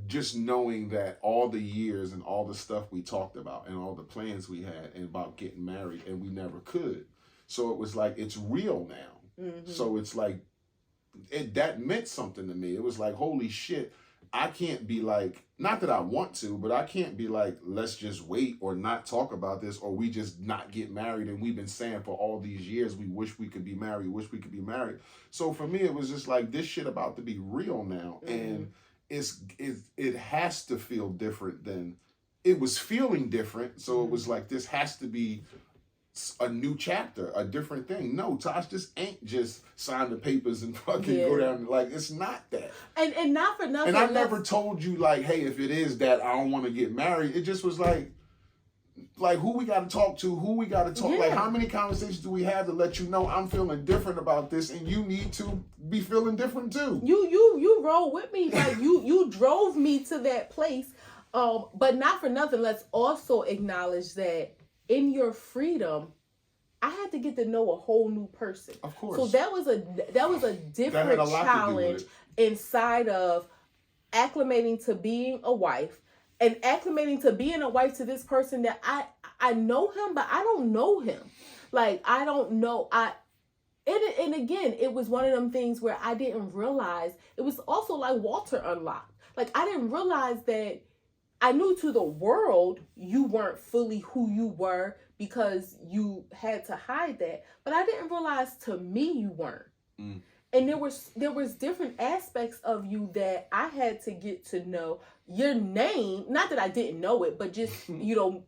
just knowing that all the years and all the stuff we talked about and all the plans we had and about getting married, and we never could. So it was like, it's real now. Mm-hmm. So it's like, that meant something to me. It was like, holy shit, I can't be like, not that I want to, but I can't be like, let's just wait or not talk about this, or we just not get married. And we've been saying for all these years, we wish we could be married, wish we could be married. So for me, it was just like, this shit about to be real now. Mm-hmm. And it has to feel different than it was feeling different. So it was like, this has to be a new chapter, a different thing. No, Tosh, this ain't just sign the papers and fucking go down. Like, it's not that. And not for nothing. And I never told you, like, hey, if it is that, I don't want to get married. It just was like who we got to talk to, who we got to talk. Yeah. Like, how many conversations do we have to let you know I'm feeling different about this, and you need to be feeling different too. You roll with me. Like, you drove me to that place. But not for nothing, let's also acknowledge that in your freedom, I had to get to know a whole new person. Of course. So that was a different challenge inside of acclimating to being a wife, and acclimating to being a wife to this person that I know him, but I don't know him. Like, I don't know. And again, it was one of them things where I didn't realize. It was also like Walter unlocked. Like, I didn't realize that. I knew to the world you weren't fully who you were because you had to hide that. But I didn't realize to me you weren't. Mm. And there was different aspects of you that I had to get to know. Your name, not that I didn't know it, but just, respecting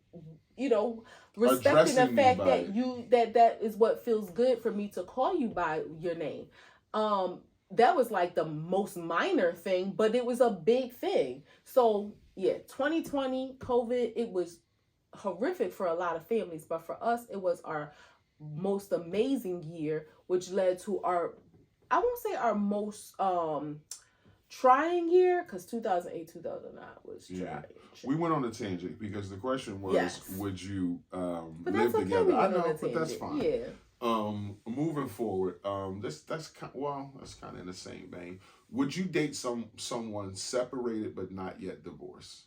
the fact that that is what feels good for me to call you by your name. That was like the most minor thing, but it was a big thing. So yeah, 2020, COVID, it was horrific for a lot of families, but for us, it was our most amazing year, which led to I won't say our most trying year, because 2008, 2009 was trying. We went on a tangent because the question was, would you live together? I know, but that's fine. Yeah. Moving forward, that's kind of in the same vein. Would you date someone separated but not yet divorced?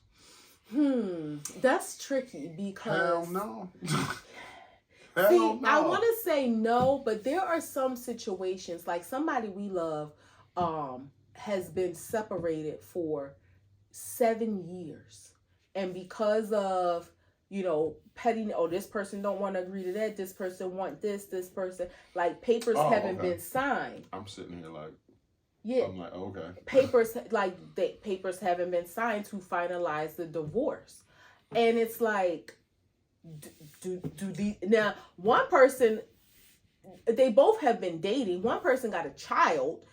That's tricky because hell no. I want to say no, but there are some situations, like somebody we love has been separated for 7 years, and because of petty, this person don't want to agree to that, this person want this person, like papers haven't been signed. I'm sitting here like, yeah, I'm like, okay. Papers haven't been signed to finalize the divorce. And it's like, now one person, they both have been dating. One person got a child,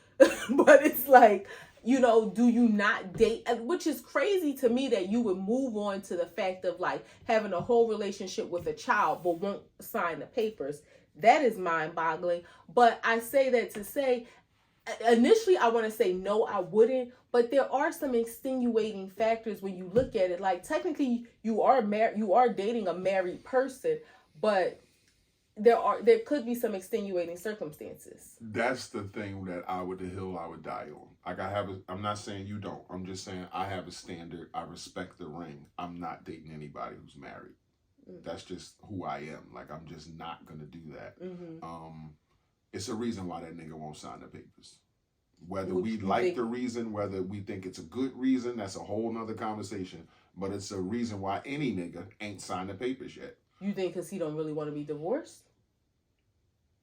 but it's like, do you not date? Which is crazy to me that you would move on to the fact of like having a whole relationship with a child, but won't sign the papers. That is mind boggling. But I say that to say, initially, I want to say no, I wouldn't. But there are some extenuating factors when you look at it. Like, technically, you are dating a married person, but there could be some extenuating circumstances. That's the thing that the hill I would die on. Like, I'm not saying you don't. I'm just saying I have a standard. I respect the ring. I'm not dating anybody who's married. Mm-hmm. That's just who I am. Like, I'm just not gonna do that. Mm-hmm. It's a reason why that nigga won't sign the papers. Whether we like the reason, whether we think it's a good reason, that's a whole nother conversation. But it's a reason why any nigga ain't signed the papers yet. You think because he don't really want to be divorced?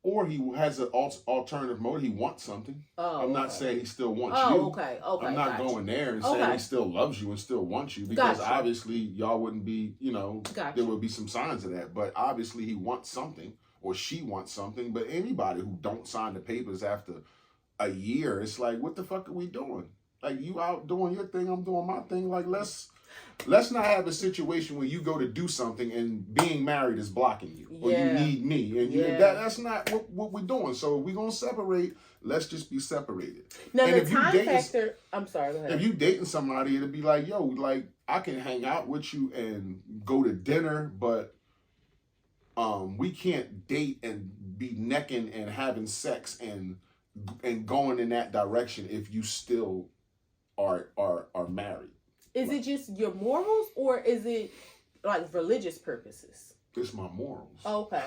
Or he has an alternative motive. He wants something. Oh, I'm not okay. saying he still wants Oh, you. okay. I'm not Gotcha. going there and Okay. saying he still loves you and still wants you, because Gotcha. obviously y'all wouldn't be, Gotcha. there would be some signs of that. But obviously he wants something, or she wants something. But anybody who don't sign the papers after a year, it's like, what the fuck are we doing? Like, you out doing your thing, I'm doing my thing. Like, let's not have a situation where you go to do something and being married is blocking you, or you need me, and that's not what we're doing. So if we're gonna separate, let's just be separated. Now, and the time factor. I'm sorry. Go ahead. If you dating somebody, it'll be like, yo, like, I can hang out with you and go to dinner, but we can't date and be necking and having sex and going in that direction if you still are married. Is it just your morals, or is it like religious purposes? It's my morals. Oh, okay.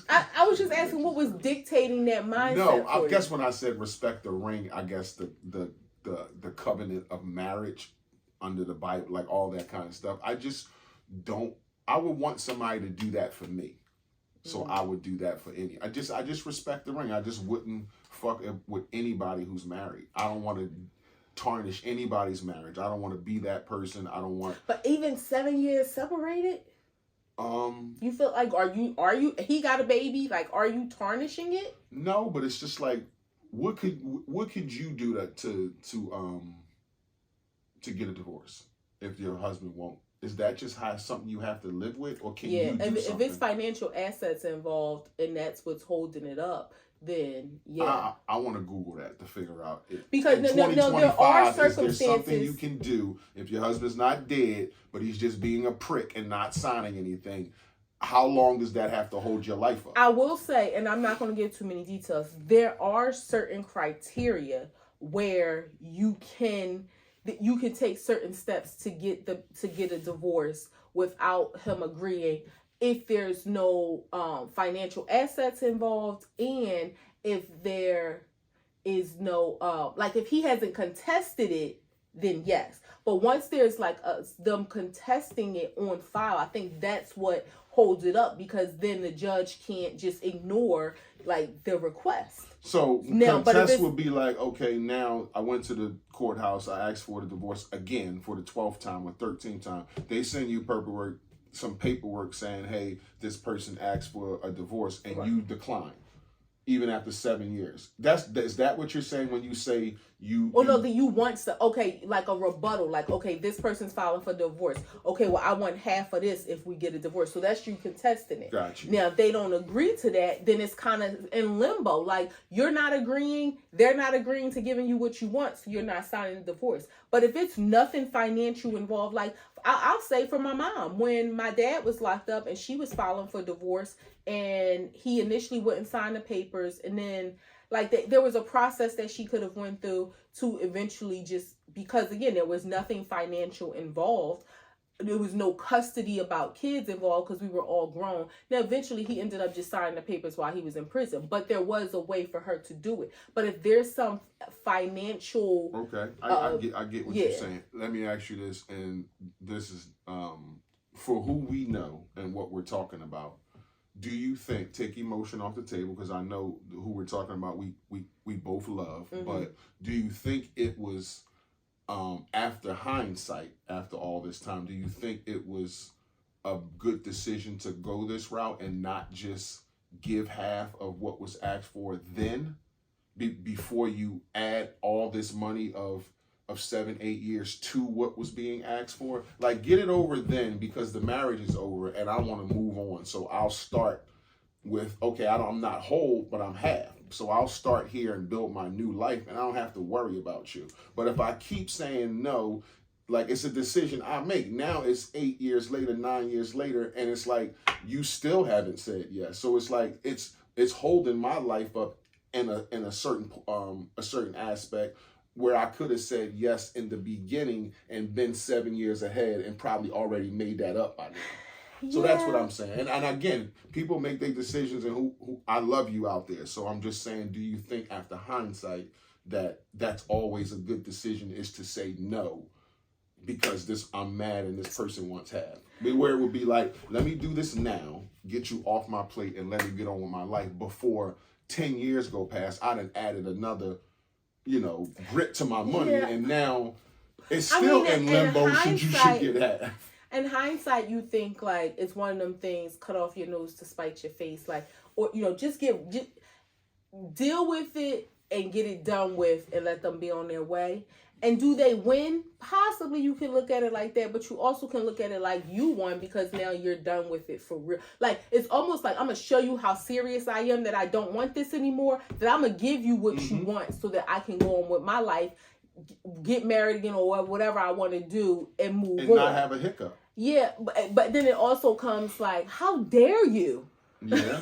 I was just asking what was dictating that mindset. No, I guess when I said respect the ring, I guess the covenant of marriage under the Bible, like all that kind of stuff. I just don't. I would want somebody to do that for me, so I would do that for any. I just respect the ring. I just wouldn't fuck with anybody who's married. I don't want to tarnish anybody's marriage. I don't want to be that person. I don't want. But even 7 years separated, you feel like are you? He got a baby. Like, are you tarnishing it? No, but it's just like, what could you do to get a divorce if your husband won't? Is that just something you have to live with, or can you do something? If it's financial assets involved and that's what's holding it up, then I want to Google that to figure out because no, there are circumstances. Is there something you can do if your husband's not dead, but he's just being a prick and not signing anything? How long does that have to hold your life up? I will say, and I'm not going to give too many details, there are certain criteria where you can take certain steps to get a divorce without him agreeing, if there's no financial assets involved, and if there is no like, if he hasn't contested it, then yes. But once there's like them contesting it on file, I think that's what holds it up, because then the judge can't just ignore like the request. So now, contest would be like, okay, now I went to the courthouse, I asked for the divorce again for the 12th time or 13th time. They send you some paperwork saying, hey, this person asked for a divorce, and you decline, even after 7 years. Is that what you're saying when you say you? Oh, no, that you want to, okay, like a rebuttal, like, okay, this person's filing for divorce. Okay, well, I want half of this if we get a divorce. So that's you contesting it. Gotcha. Now, if they don't agree to that, then it's kind of in limbo. Like, you're not agreeing, they're not agreeing to giving you what you want, so you're not signing the divorce. But if it's nothing financial involved, like, I'll say for my mom, when my dad was locked up and she was filing for divorce, and he initially wouldn't sign the papers, and then like there was a process that she could have went through to eventually, just because again there was nothing financial involved, there was no custody about kids involved because we were all grown. Now eventually he ended up just signing the papers while he was in prison, but there was a way for her to do it. But if there's some financial, okay, I get what you're saying. Let me ask you this, and this is for who we know and what we're talking about. Do you think, take emotion off the table, because I know who we're talking about, we both love, but do you think it was, after hindsight, after all this time, do you think it was a good decision to go this route and not just give half of what was asked for then, before you add all this money of 7-8 years to what was being asked for? Like, get it over then, because the marriage is over and I want to move on. So I'll start with, okay, I'm not whole, but I'm half. So I'll start here and build my new life, and I don't have to worry about you. But if I keep saying no, like, it's a decision I make. Now it's 8 years later, 9 years later, and it's like, you still haven't said yes. So it's like, it's holding my life up in a certain aspect, where I could have said yes in the beginning and been 7 years ahead and probably already made that up by now. So that's what I'm saying. And again, people make their decisions, and who I love you out there. So I'm just saying, do you think after hindsight that that's always a good decision, is to say no, because I'm mad and this person wants half? Where it would be like, let me do this now, get you off my plate, and let me get on with my life before 10 years go past, I done added another, grit to my money, Yeah. and now it's still in limbo. Should get that? In hindsight, you think like it's one of them things, cut off your nose to spite your face, like, or just deal with it and get it done with, and let them be on their way. And do they win? Possibly you can look at it like that, but you also can look at it like you won because now you're done with it for real. Like, it's almost like I'm going to show you how serious I am, that I don't want this anymore, that I'm going to give you what you want so that I can go on with my life, get married again, or whatever I want to do, and move on. And not have a hiccup. Yeah, but then it also comes like, how dare you? Yeah,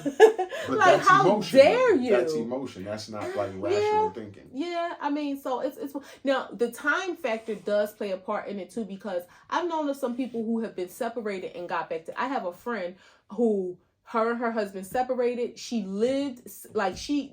but like, that's how emotion, dare you? That's emotion. That's not like rational thinking. Yeah, I mean, so it's now the time factor does play a part in it too, because I've known of some people who have been separated and got back to. I have a friend who her and her husband separated. She lived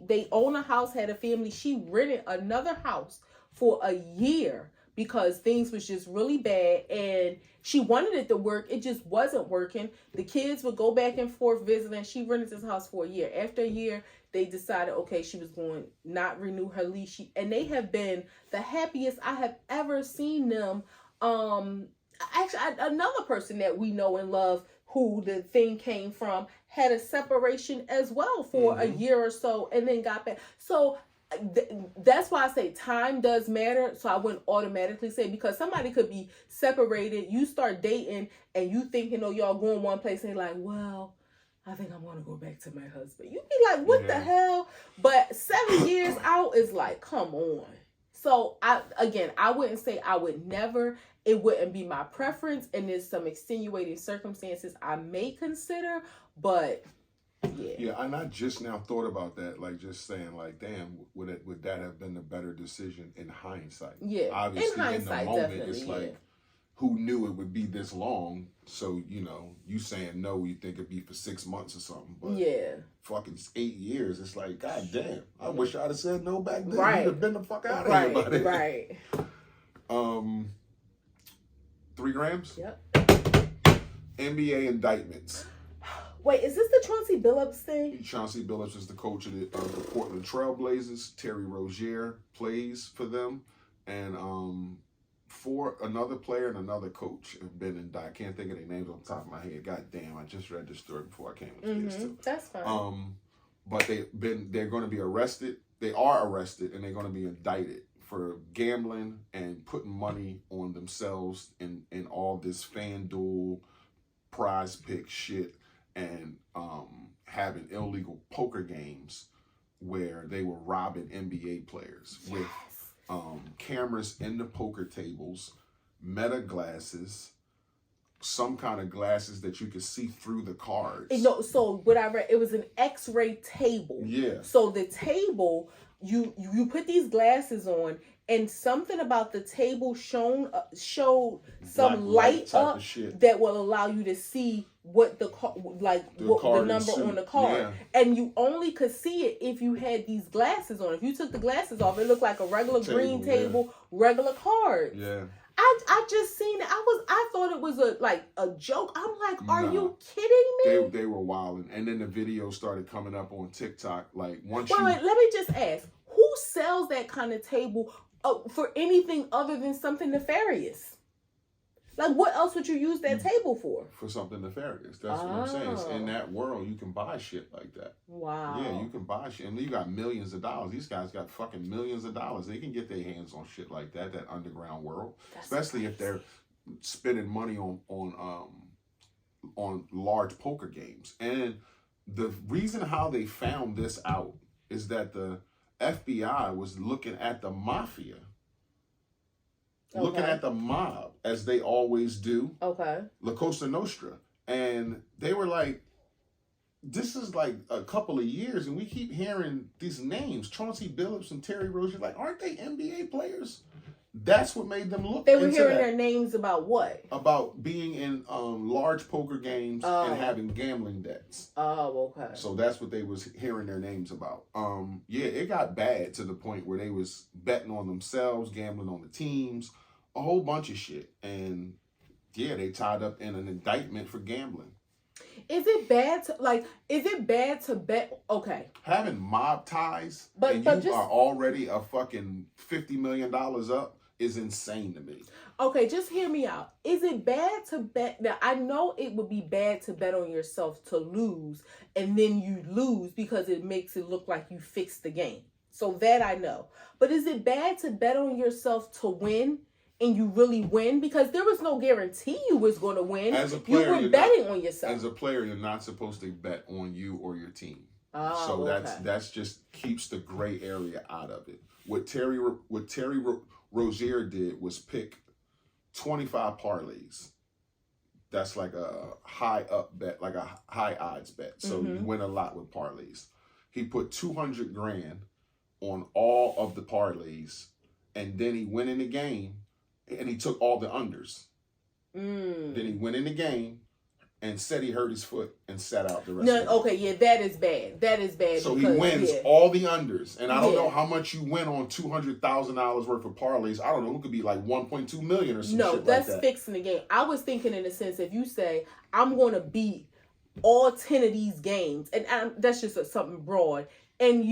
they own a house, had a family. She rented another house for a year because things was just really bad, and she wanted it to work. It just wasn't working. The kids would go back and forth visiting. She rented this house for a year. After a year, they decided, okay, she was going not renew her lease. And they have been the happiest I have ever seen them. Actually, another person that we know and love who the thing came from had a separation as well for a year or so, and then got back. So that's why I say time does matter. So I wouldn't automatically say, because somebody could be separated, you start dating, and you think, y'all going one place, and they're like, well, I think I want to go back to my husband. You'd be like, what the hell? But 7 years out is like, come on. So I wouldn't say I would never. It wouldn't be my preference, and there's some extenuating circumstances I may consider, but yeah, and I just now thought about that, like, just saying, like, damn, would that have been the better decision in hindsight? Yeah, obviously in hindsight, in the moment, definitely, it's like, who knew it would be this long? So you saying no, you think it'd be for 6 months or something, but fucking 8 years. It's like, god damn, I wish I'd have said no back then. You'd have been the fuck out of here about it. Right. 3 grams. Yep. NBA indictments. Wait, is this the Chauncey Billups thing? Chauncey Billups is the coach of the Portland Trailblazers. Terry Rozier plays for them. And for another player and another coach have been indicted. I can't think of their names on the top of my head. God damn, I just read this story before I came with this too. That's fine. But they're going to be arrested. They are arrested, and they're going to be indicted for gambling and putting money on themselves in all this FanDuel prize pick shit, and having illegal poker games where they were robbing NBA players with cameras in the poker tables, meta glasses, some kind of glasses that you could see through the cards. So what I read, it was an X-ray table. Yeah. So the table, you put these glasses on, and something about the table showed some light up that will allow you to see what the number on the card. Yeah. And you only could see it if you had these glasses on. If you took the glasses off, it looked like a regular green table, regular cards. Yeah. I just seen it. I thought it was a joke. I'm like, are you kidding me? They were wilding, and then the video started coming up on TikTok. Like wait, let me just ask: who sells that kind of table for anything other than something nefarious? Like, what else would you use that table for? For something nefarious. That's what I'm saying. It's in that world, you can buy shit like that. Wow. Yeah, you can buy shit. And you got millions of dollars. These guys got fucking millions of dollars. They can get their hands on shit like that underground world. That's especially if they're spending money on large poker games. And the reason how they found this out is that the FBI was looking at the mafia. Looking at the mob, as they always do. Okay. La Cosa Nostra. And they were like, this is like a couple of years, and we keep hearing these names, Chauncey Billups and Terry Rozier. Like, aren't they NBA players? That's what made them look. They were hearing their names about what? About being in large poker games and having gambling debts. Oh, okay. So that's what they was hearing their names about. It got bad to the point where they was betting on themselves, gambling on the teams, a whole bunch of shit. And yeah, they tied up in an indictment for gambling. Is it bad to bet? Okay, Having mob ties but and but you just are already a fucking $50 million up is insane to me. okay, just hear me out. Is it bad to bet? Now, I know it would be bad to bet on yourself to lose and then you lose because it makes it look like you fixed the game. So that I know. But is it bad to bet on yourself to win and you really win? Because there was no guarantee you was going to win. As a player, you were betting on yourself. As a player, you're not supposed to bet on you or your team. Oh, so okay. that's just keeps the gray area out of it. What Terry Rozier did was pick 25 parlays. That's like a high up bet, like a high odds bet. So you win a lot with parlays. He put 200 grand on all of the parlays, and then he went in the game and he took all the unders. Then he went in the game and said he hurt his foot and sat out the rest of the game. Okay, yeah, that is bad. That is bad. So he wins all the unders. And I don't know how much you win on $200,000 worth of parlays. I don't know. It could be like 1.2 million or something. No, that's fixing the game. I was thinking in a sense, if you say, I'm going to beat all 10 of these games, and that's just something broad, and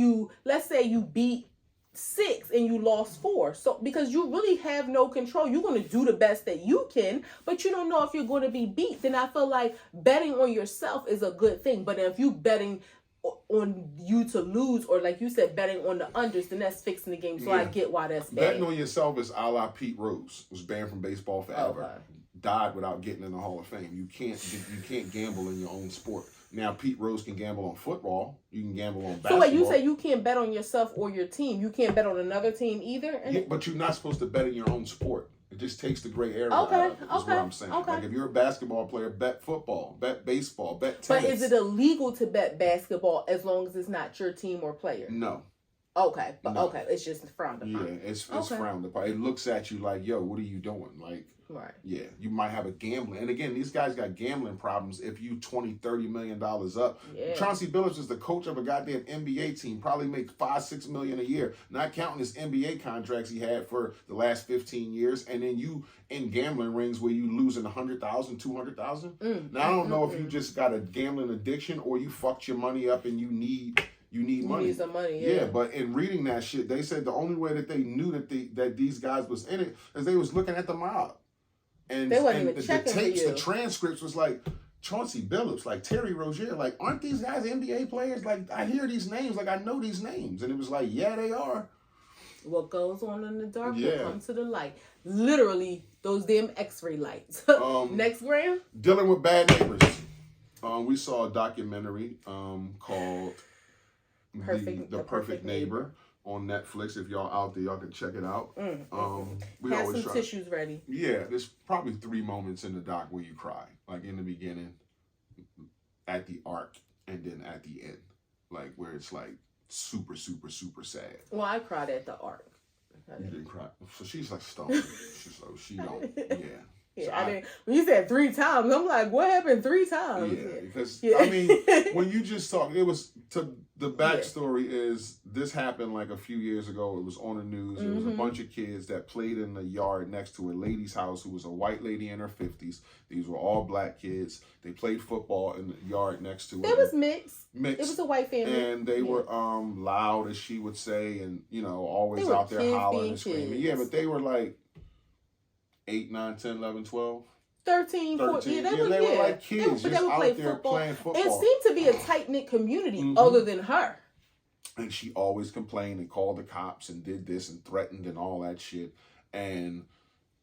let's say you beat 6 and you lost 4. So because you really have no control, you're going to do the best that you can, but you don't know if you're going to be beat. Then I feel like betting on yourself is a good thing. But if you betting on you to lose, or like you said, betting on the unders, then that's fixing the game. So I get why that's bad. Betting on yourself is a la Pete Rose, was banned from baseball forever. Okay. Died without getting in the Hall of Fame. You can't gamble in your own sport. Now Pete Rose can gamble on football. You can gamble on basketball. So wait, you say you can't bet on yourself or your team. You can't bet on another team either? Yeah, but you're not supposed to bet in your own sport. It just takes the gray area out of it, is what I'm saying. Okay. Like if you're a basketball player, bet football, bet baseball, bet tennis. But is it illegal to bet basketball as long as it's not your team or player? No. Okay, but okay, it's just frowned upon. Yeah, it's frowned upon. It looks at you like, yo, what are you doing? Like, right. Yeah, you might have a gambling. And again, these guys got gambling problems if you $20-30 million up. Yeah. Chauncey Billups is the coach of a goddamn NBA team, probably makes $5-6 million a year, not counting his NBA contracts he had for the last 15 years. And then you in gambling rings where you losing $100,000, $200,000. Now, I don't know if you just got a gambling addiction or you fucked your money up and you need money. You need some money, yeah. But in reading that shit, they said the only way that they knew that these guys was in it is they was looking at the mob. And, they wasn't even the checking tapes, for you. the transcripts was like Chauncey Billups, like Terry Rozier, like, aren't these guys NBA players? Like, I hear these names, like I know these names. And it was like, yeah, they are. What goes on in the dark will come to the light. Literally, those damn X-ray lights. Next Graham? Dealing with bad neighbors. We saw a documentary called The Perfect Neighbor on Netflix. If y'all out there, y'all can check it out. We have always some tissues ready. Yeah, there's probably 3 moments in the doc where you cry. Like in the beginning, at the arc, and then at the end. Like where it's like super, super, super sad. Well, I cried at the arc. You didn't cry. So she's like stoned. She don't. Yeah. Yeah, So I didn't. When you said 3 times, I'm like, what happened 3 times? Yeah, because I mean, when you just talk, it was the backstory is this happened like a few years ago. It was on the news. It was a bunch of kids that played in the yard next to a lady's house who was a white lady in her 50s. These were all black kids. They played football in the yard next to it. It was mixed. Mixed. It was a white family. And they were loud, as she would say, and always out there hollering and screaming. Kids. Yeah, but they were like 8, 9, 10, 11, 12. 13, 14. Yeah, they were like kids just out there playing football. It seemed to be a tight-knit community other than her. And she always complained and called the cops and did this and threatened and all that shit. And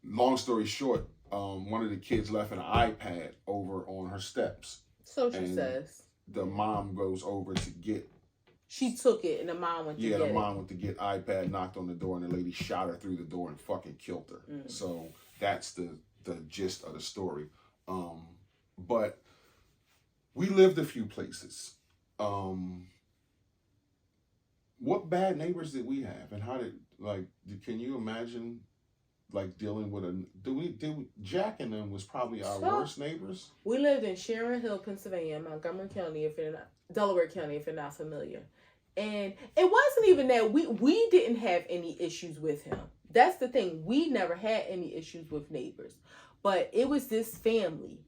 long story short, one of the kids left an iPad over on her steps. So she says. The mom goes over to get. She took it and the mom went to get it. Yeah, the mom went to get iPad, knocked on the door, and the lady shot her through the door and fucking killed her. So that's the gist of the story. But we lived a few places. What bad neighbors did we have, and how can you imagine dealing with Jack and them was probably our worst neighbors? We lived in Sharon Hill, Pennsylvania, Montgomery County, Delaware County, if you're not familiar. And it wasn't even that we didn't have any issues with him. That's the thing. We never had any issues with neighbors. But it was this family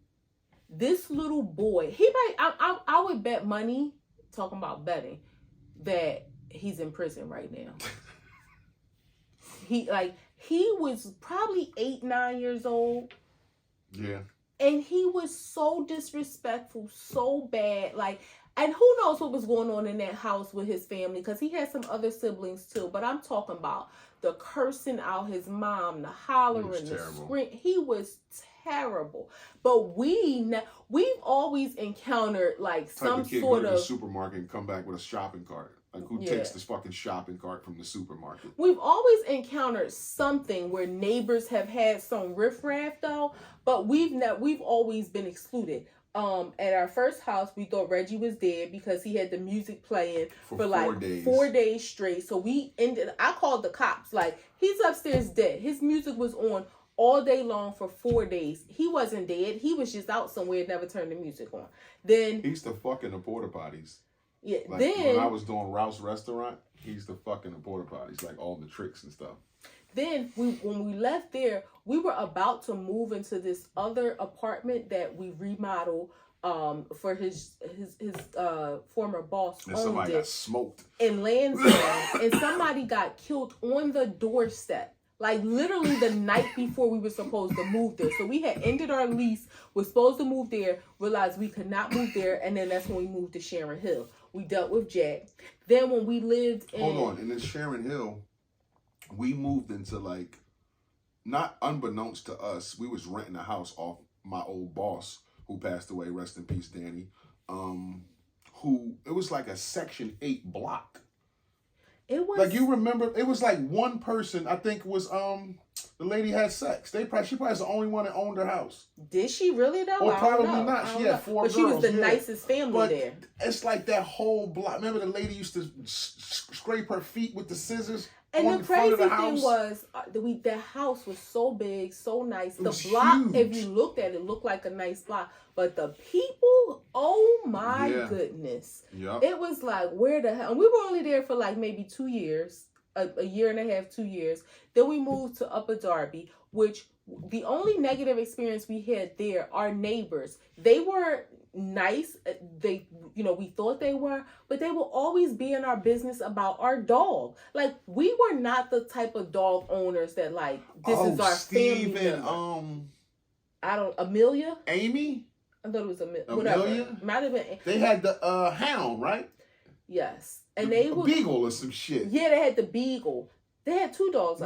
This little boy, I would bet money, talking about betting, that he's in prison right now. He was probably 8, 9 years old. Yeah. And he was so disrespectful, so bad. And who knows what was going on in that house with his family, because he had some other siblings too. But I'm talking about the cursing out his mom, the hollering, the scream. He was terrible. But we've always encountered some kid sort go to of the supermarket and come back with a shopping cart. Like, who takes this fucking shopping cart from the supermarket? We've always encountered something where neighbors have had some riffraff though, but we've always been excluded. At our first house, we thought Reggie was dead because he had the music playing for 4 days. 4 days straight. So I called the cops. He's upstairs dead. His music was on all day long for 4 days. He wasn't dead. He was just out somewhere, never turned the music on. Then he used to fuck in the porta potties. Yeah. Then when I was doing Ralph's restaurant, he used to fuck in the porta potties, all the tricks and stuff. Then when we left there, we were about to move into this other apartment that we remodeled for his former boss. And somebody got smoked in Lansdowne, and somebody got killed on the doorstep. Literally the night before we were supposed to move there. So we had ended our lease, was supposed to move there, realized we could not move there, and then that's when we moved to Sharon Hill. We dealt with Jack. Then when we lived in... Hold on, in this Sharon Hill, we moved into not unbeknownst to us, we was renting a house off my old boss who passed away, rest in peace, Danny, it was a Section 8 block. It was you remember, it was one person, I think was the lady had sex. She probably was the only one that owned her house. Did she really though? Or probably not. She had 4 girls. But she was the nicest family there. It's that whole block. Remember the lady used to scrape her feet with the scissors? And the crazy thing was, that house was so big, so nice. The block, huge. If you looked at it, looked like a nice block. But the people, oh my goodness. Yep. It was where the hell? And we were only there for maybe 2 years, a year and a half, 2 years. Then we moved to Upper Darby, which the only negative experience we had there, our neighbors, they were nice. We thought they were, but they will always be in our business about our dog. We were not the type of dog owners that this is our Steve family member. Amelia? Amy? I thought it was Amelia. Whatever. Might have been. They had the hound, right? Yes. And they were Beagle or some shit. Yeah, they had the Beagle. They had 2 dogs.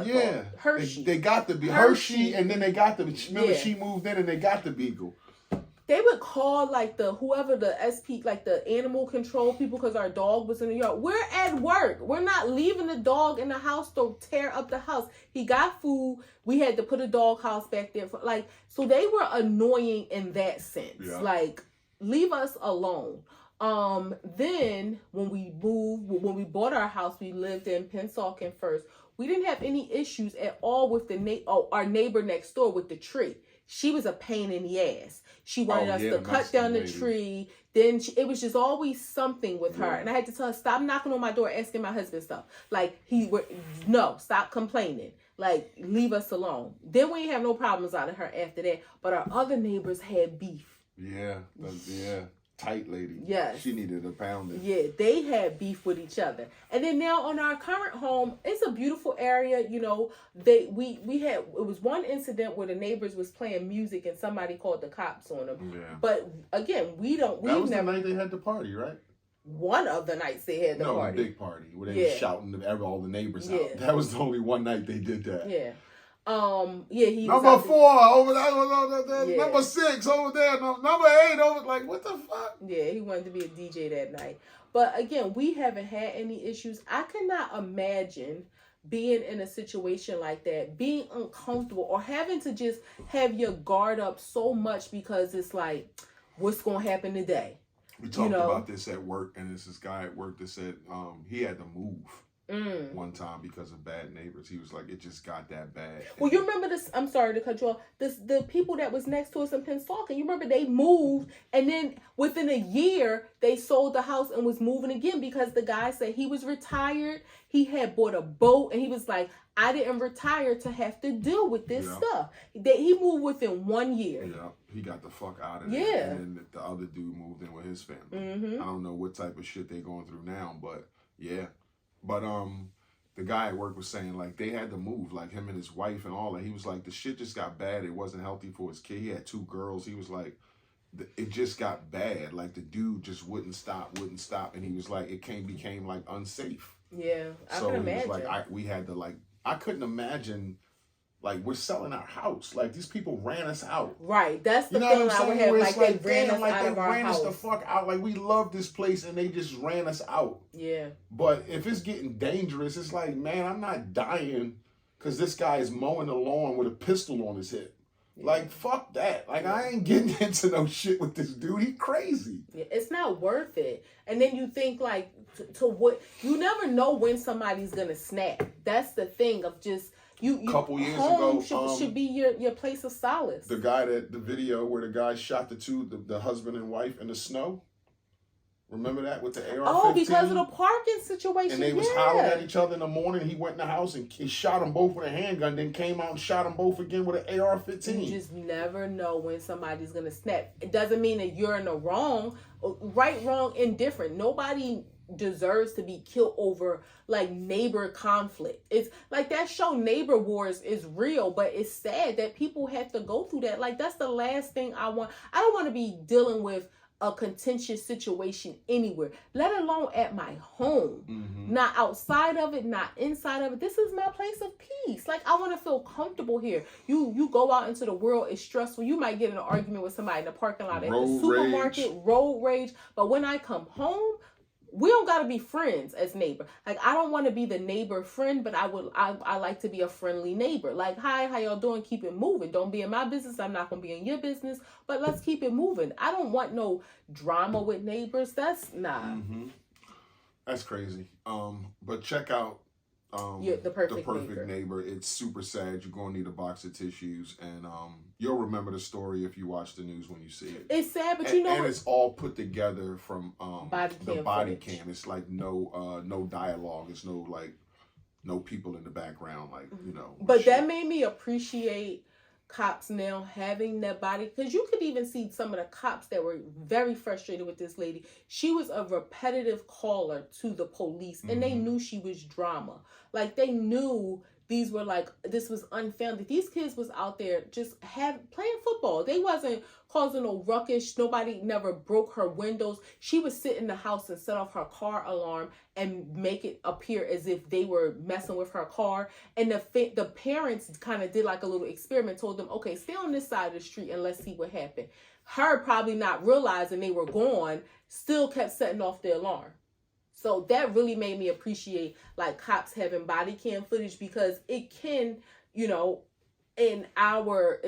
Hershey. They got the Hershey, and then they got the. Remember, she moved in and they got the Beagle. They would call whoever the SP, the animal control people, because our dog was in the yard. We're at work. We're not leaving the dog in the house to tear up the house. He got food. We had to put a dog house back there for so they were annoying in that sense. Yeah. Leave us alone. Then when we bought our house, we lived in Pennsauken first. We didn't have any issues at all with our neighbor next door with the tree. She was a pain in the ass. She wanted us to cut down the tree. Then it was just always something with her. And I had to tell her, stop knocking on my door, asking my husband stuff. No, stop complaining. Leave us alone. Then we didn't have no problems out of her after that. But our other neighbors had beef. Yeah. Tight lady. Yes. She needed a pounding. Yeah, they had beef with each other. And then now on our current home, it's a beautiful area. We had, it was one incident where the neighbors was playing music and somebody called the cops on them. Yeah. But again, that was the night they had the party, right? One of the nights they had the party. No, the big party where they were shouting all the neighbors out. That was the only one night they did that. Yeah. He number 4 over there, number 6 over there, number 8 over. What the fuck? Yeah, he wanted to be a DJ that night. But again, we haven't had any issues. I cannot imagine being in a situation like that, being uncomfortable, or having to just have your guard up so much because it's what's gonna happen today? We talked about this at work, and there's this guy at work that said he had to move. one time because of bad neighbors. He was like, it just got that bad. Well, you remember this? I'm sorry to cut you off. The people that was next to us in Pennsauken. You remember they moved, and then within a year they sold the house and was moving again because the guy said he was retired. He had bought a boat, and he was like, I didn't retire to have to deal with this stuff. He moved within 1 year. Yeah, he got the fuck out of there. Yeah. And then the other dude moved in with his family. Mm-hmm. I don't know what type of shit they're going through now, but yeah. But the guy at work was saying like they had to move, like him and his wife and all that. He was like, the shit just got bad. It wasn't healthy for his kid. He had 2 girls. He was like, it just got bad. Like the dude just wouldn't stop. And he was like, it became like unsafe. Yeah, I so can imagine. Was like, we had to like, I couldn't imagine. Like, we're selling our house. Like, these people ran us out. Right. That's the thing I would have. Like, they ran us out of our house. They ran us the fuck out. Like, we love this place, and they just ran us out. Yeah. But if it's getting dangerous, it's like, man, I'm not dying because this guy is mowing the lawn with a pistol on his hip. Yeah. Like, fuck that. Like, I ain't getting into no shit with this dude. He crazy. Yeah, it's not worth it. And then you think, like, to what... You never know when somebody's going to snap. That's the thing of just... You couple years ago, should be your place of solace. The video where the guy shot the husband and wife in the snow. Remember that with the AR-15? Oh, because of the parking situation. And they was hollering at each other in the morning. He went in the house and he shot them both with a handgun. Then came out and shot them both again with an AR-15. You just never know when somebody's gonna snap. It doesn't mean that you're in the wrong. Right, wrong, indifferent. Nobody deserves to be killed over like neighbor conflict. It's like that show Neighbor Wars is real, but it's sad that people have to go through that. Like, that's the last thing I want. I don't want to be dealing with a contentious situation anywhere, let alone at my home. Mm-hmm. Not outside of it, not inside of it. This is my place of peace. Like, I want to feel comfortable here. You go out into the world, it's stressful. You might get in an argument with somebody in the parking lot at the supermarket, road rage. But when I come home, we don't got to be friends as neighbor. Like, I don't want to be the neighbor friend, but I like to be a friendly neighbor. Like, hi, how y'all doing? Keep it moving. Don't be in my business. I'm not going to be in your business, but let's keep it moving. I don't want no drama with neighbors. That's nah. Mm-hmm. That's crazy. But check out the perfect neighbor. It's super sad. You're going to need a box of tissues, and you'll remember the story if you watch the news when you see it. It's sad, but and it's all put together from the body footage. cam. It's like no dialogue. It's no people in the background, like, you know. But that made me appreciate cops now having that body, because you could even see some of the cops that were very frustrated with this lady. She was a repetitive caller to the police, and they knew she was drama. Like, they knew these were like, this was unfounded. These kids was out there just playing football. They wasn't causing no ruckus. Nobody never broke her windows. She would sit in the house and set off her car alarm and make it appear as if they were messing with her car. And the parents kind of did like a little experiment, told them, okay, stay on this side of the street and let's see what happened. Her probably not realizing they were gone, still kept setting off the alarm. So that really made me appreciate like cops having body cam footage, because it can, you know, in our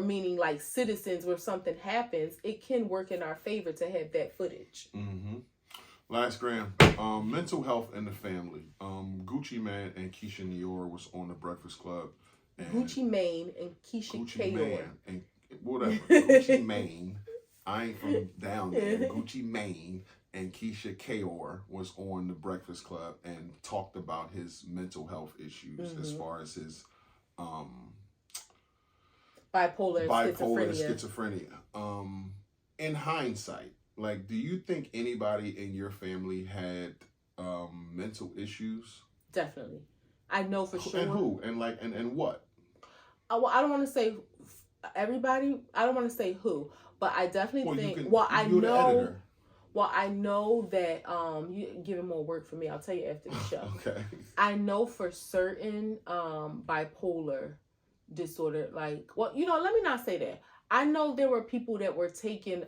meaning like citizens, where something happens, it can work in our favor to have that footage. Mm-hmm. Last Graham, mental health in the family. Gucci Mane and Keisha Nior was on the Breakfast Club. And Gucci Mane and Keisha Nior. And whatever. Gucci Mane. I ain't from down there. Gucci Mane and Keisha Kayor was on the Breakfast Club and talked about his mental health issues, as far as his bipolar schizophrenia. In hindsight, like, do you think anybody in your family had mental issues? Definitely. I know for sure. And who? And what? Well, I don't want to say everybody. I don't want to say who, but I definitely think. I know that you're giving more work for me. I'll tell you after the show. Okay. I know for certain bipolar disorder. Like, well, you know, let me not say that. I know there were people that were taking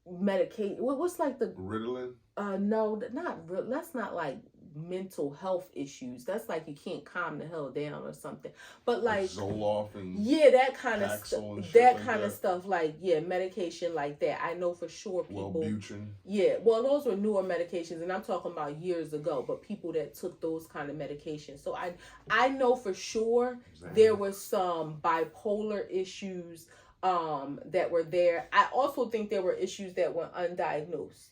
medication. What's like the Ritalin? No, not. That's not like mental health issues. That's like you can't calm the hell down or something. But like Zoloft and that kind of stuff. That kind of stuff, like medication like that. I know for sure people. Wellbutrin. Yeah, well, those were newer medications, and I'm talking about years ago. But people that took those kind of medications, so I know for sure there was some bipolar issues that were there. I also think there were issues that were undiagnosed.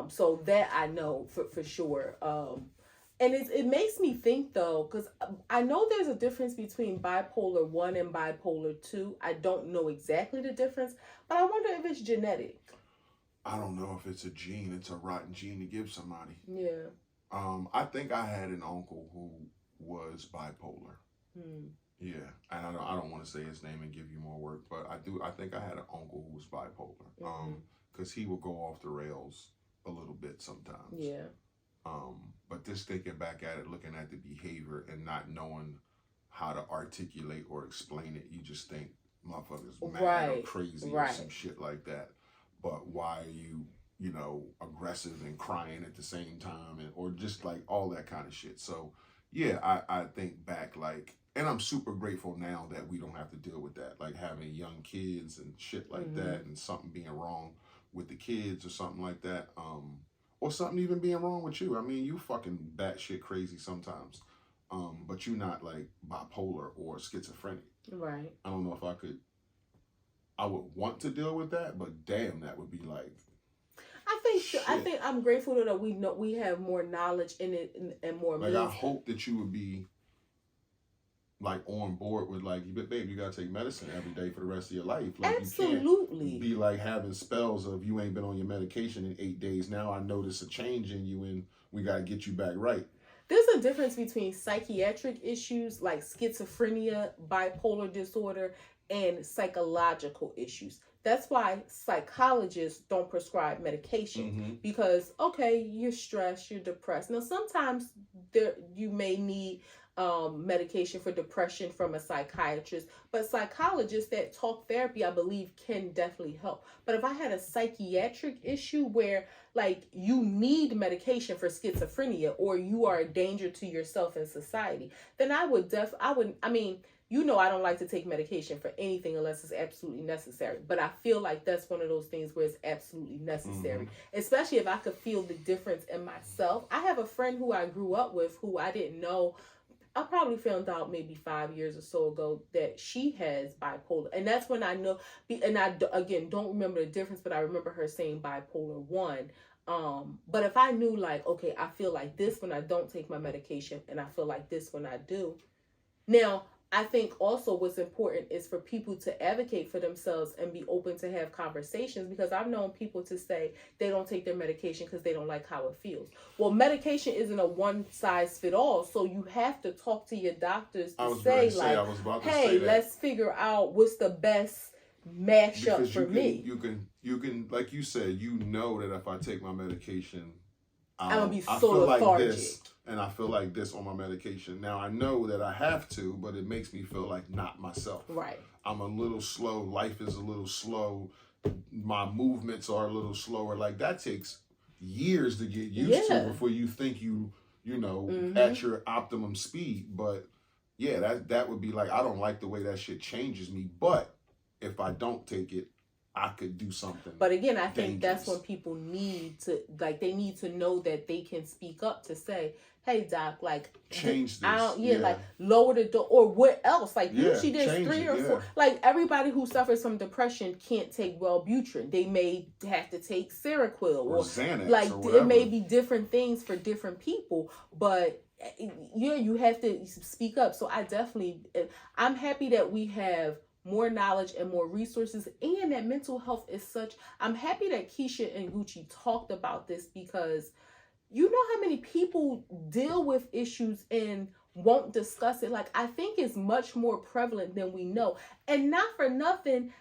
So that I know for sure. And it makes me think though, because I know there's a difference between bipolar 1 and bipolar 2. I don't know exactly the difference, but I wonder if it's genetic. I don't know if it's a gene. It's a rotten gene to give somebody. Yeah. I think I had an uncle who was bipolar. Yeah, and I don't want to say his name and give you more work, but I think I had an uncle who was bipolar. Because he would go off the rails a little bit sometimes. Yeah. But just thinking back at it, looking at the behavior and not knowing how to articulate or explain it, you just think motherfuckers mad or crazy or some shit like that. But why are you, aggressive and crying at the same time, or just like all that kind of shit. So yeah, I think back like, and I'm super grateful now that we don't have to deal with that, like having young kids and shit like that, and something being wrong with the kids or something like that, or something even being wrong with you. I mean, you fucking batshit crazy sometimes, but you're not like bipolar or schizophrenic. Right. I don't know if I would want to deal with that, but damn, that would be like. I think I'm grateful that we have more knowledge in it and more. Like I hope that you would be like on board with like, babe, you gotta take medicine every day for the rest of your life. Like, absolutely. You can't be like having spells of you ain't been on your medication in 8 days. Now I notice a change in you and we gotta get you back right. There's a difference between psychiatric issues like schizophrenia, bipolar disorder, and psychological issues. That's why psychologists don't prescribe medication because, okay, you're stressed, you're depressed. Now, sometimes you may need medication for depression from a psychiatrist, but psychologists that talk therapy, I believe, can definitely help. But if I had a psychiatric issue where like you need medication for schizophrenia or you are a danger to yourself and society, then I don't like to take medication for anything unless it's absolutely necessary. But I feel like that's one of those things where it's absolutely necessary, especially if I could feel the difference in myself. I have a friend who I grew up with who I didn't know. I probably found out maybe 5 years or so ago that she has bipolar. And that's when I know, and I, again, don't remember the difference, but I remember her saying bipolar 1. But if I knew like, okay, I feel like this when I don't take my medication and I feel like this when I do. Now, I think also what's important is for people to advocate for themselves and be open to have conversations, because I've known people to say they don't take their medication because they don't like how it feels. Well, medication isn't a one size fit all, so you have to talk to your doctors to say hey, let's figure out what's the best mashup for me. You can, like you said, that if I take my medication, I'm gonna be so lethargic. Like this, and I feel like this on my medication. Now I know that I have to, but it makes me feel like not myself. Right. I'm a little slow. Life is a little slow. My movements are a little slower. Like that takes years to get used to before you think at your optimum speed. But yeah, that would be like, I don't like the way that shit changes me. But if I don't take it, I could do something. But again, I think that's when people need to, like, they need to know that they can speak up to say, hey, doc, like, change this. Like, lower the door, or what else? Like, usually there's 3 or 4. Like, everybody who suffers from depression can't take Wellbutrin. They may have to take Seroquel or Xanax, like, or it may be different things for different people, but you have to speak up. So I'm happy that we have more knowledge and more resources, and that mental health is such. I'm happy that Keisha and Gucci talked about this, because you know how many people deal with issues and won't discuss it. Like, I think it's much more prevalent than we know. And not for nothing,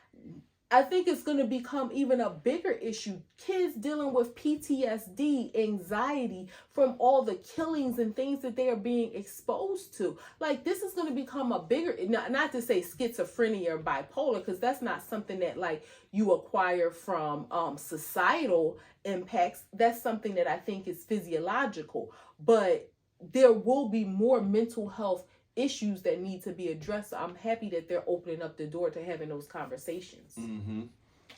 I think it's going to become even a bigger issue. Kids dealing with PTSD, anxiety from all the killings and things that they are being exposed to. Like, this is going to become a bigger, not to say schizophrenia or bipolar, because that's not something that like you acquire from societal impacts. That's something that I think is physiological. but there will be more mental health issues that need to be addressed. So I'm happy that they're opening up the door to having those conversations. Mm-hmm.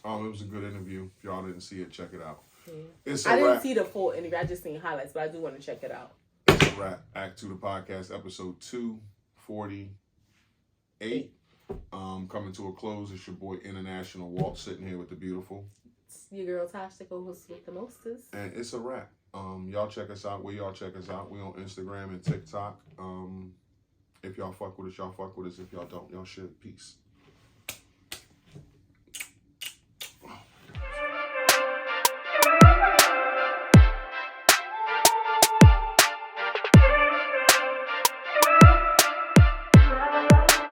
It was a good interview. If y'all didn't see it, check it out. Yeah. It's I didn't wrap. see the full interview. I just seen highlights, but I do want to check it out. It's a wrap. Act 2 the podcast, episode 248. Coming to a close. It's your boy International Walt sitting here with the beautiful. It's your girl Tasha co-host with the mostest. And it's a wrap. Y'all check us out. Where y'all check us out? We on Instagram and TikTok. If y'all fuck with us, y'all fuck with us. If y'all don't, y'all should. Peace.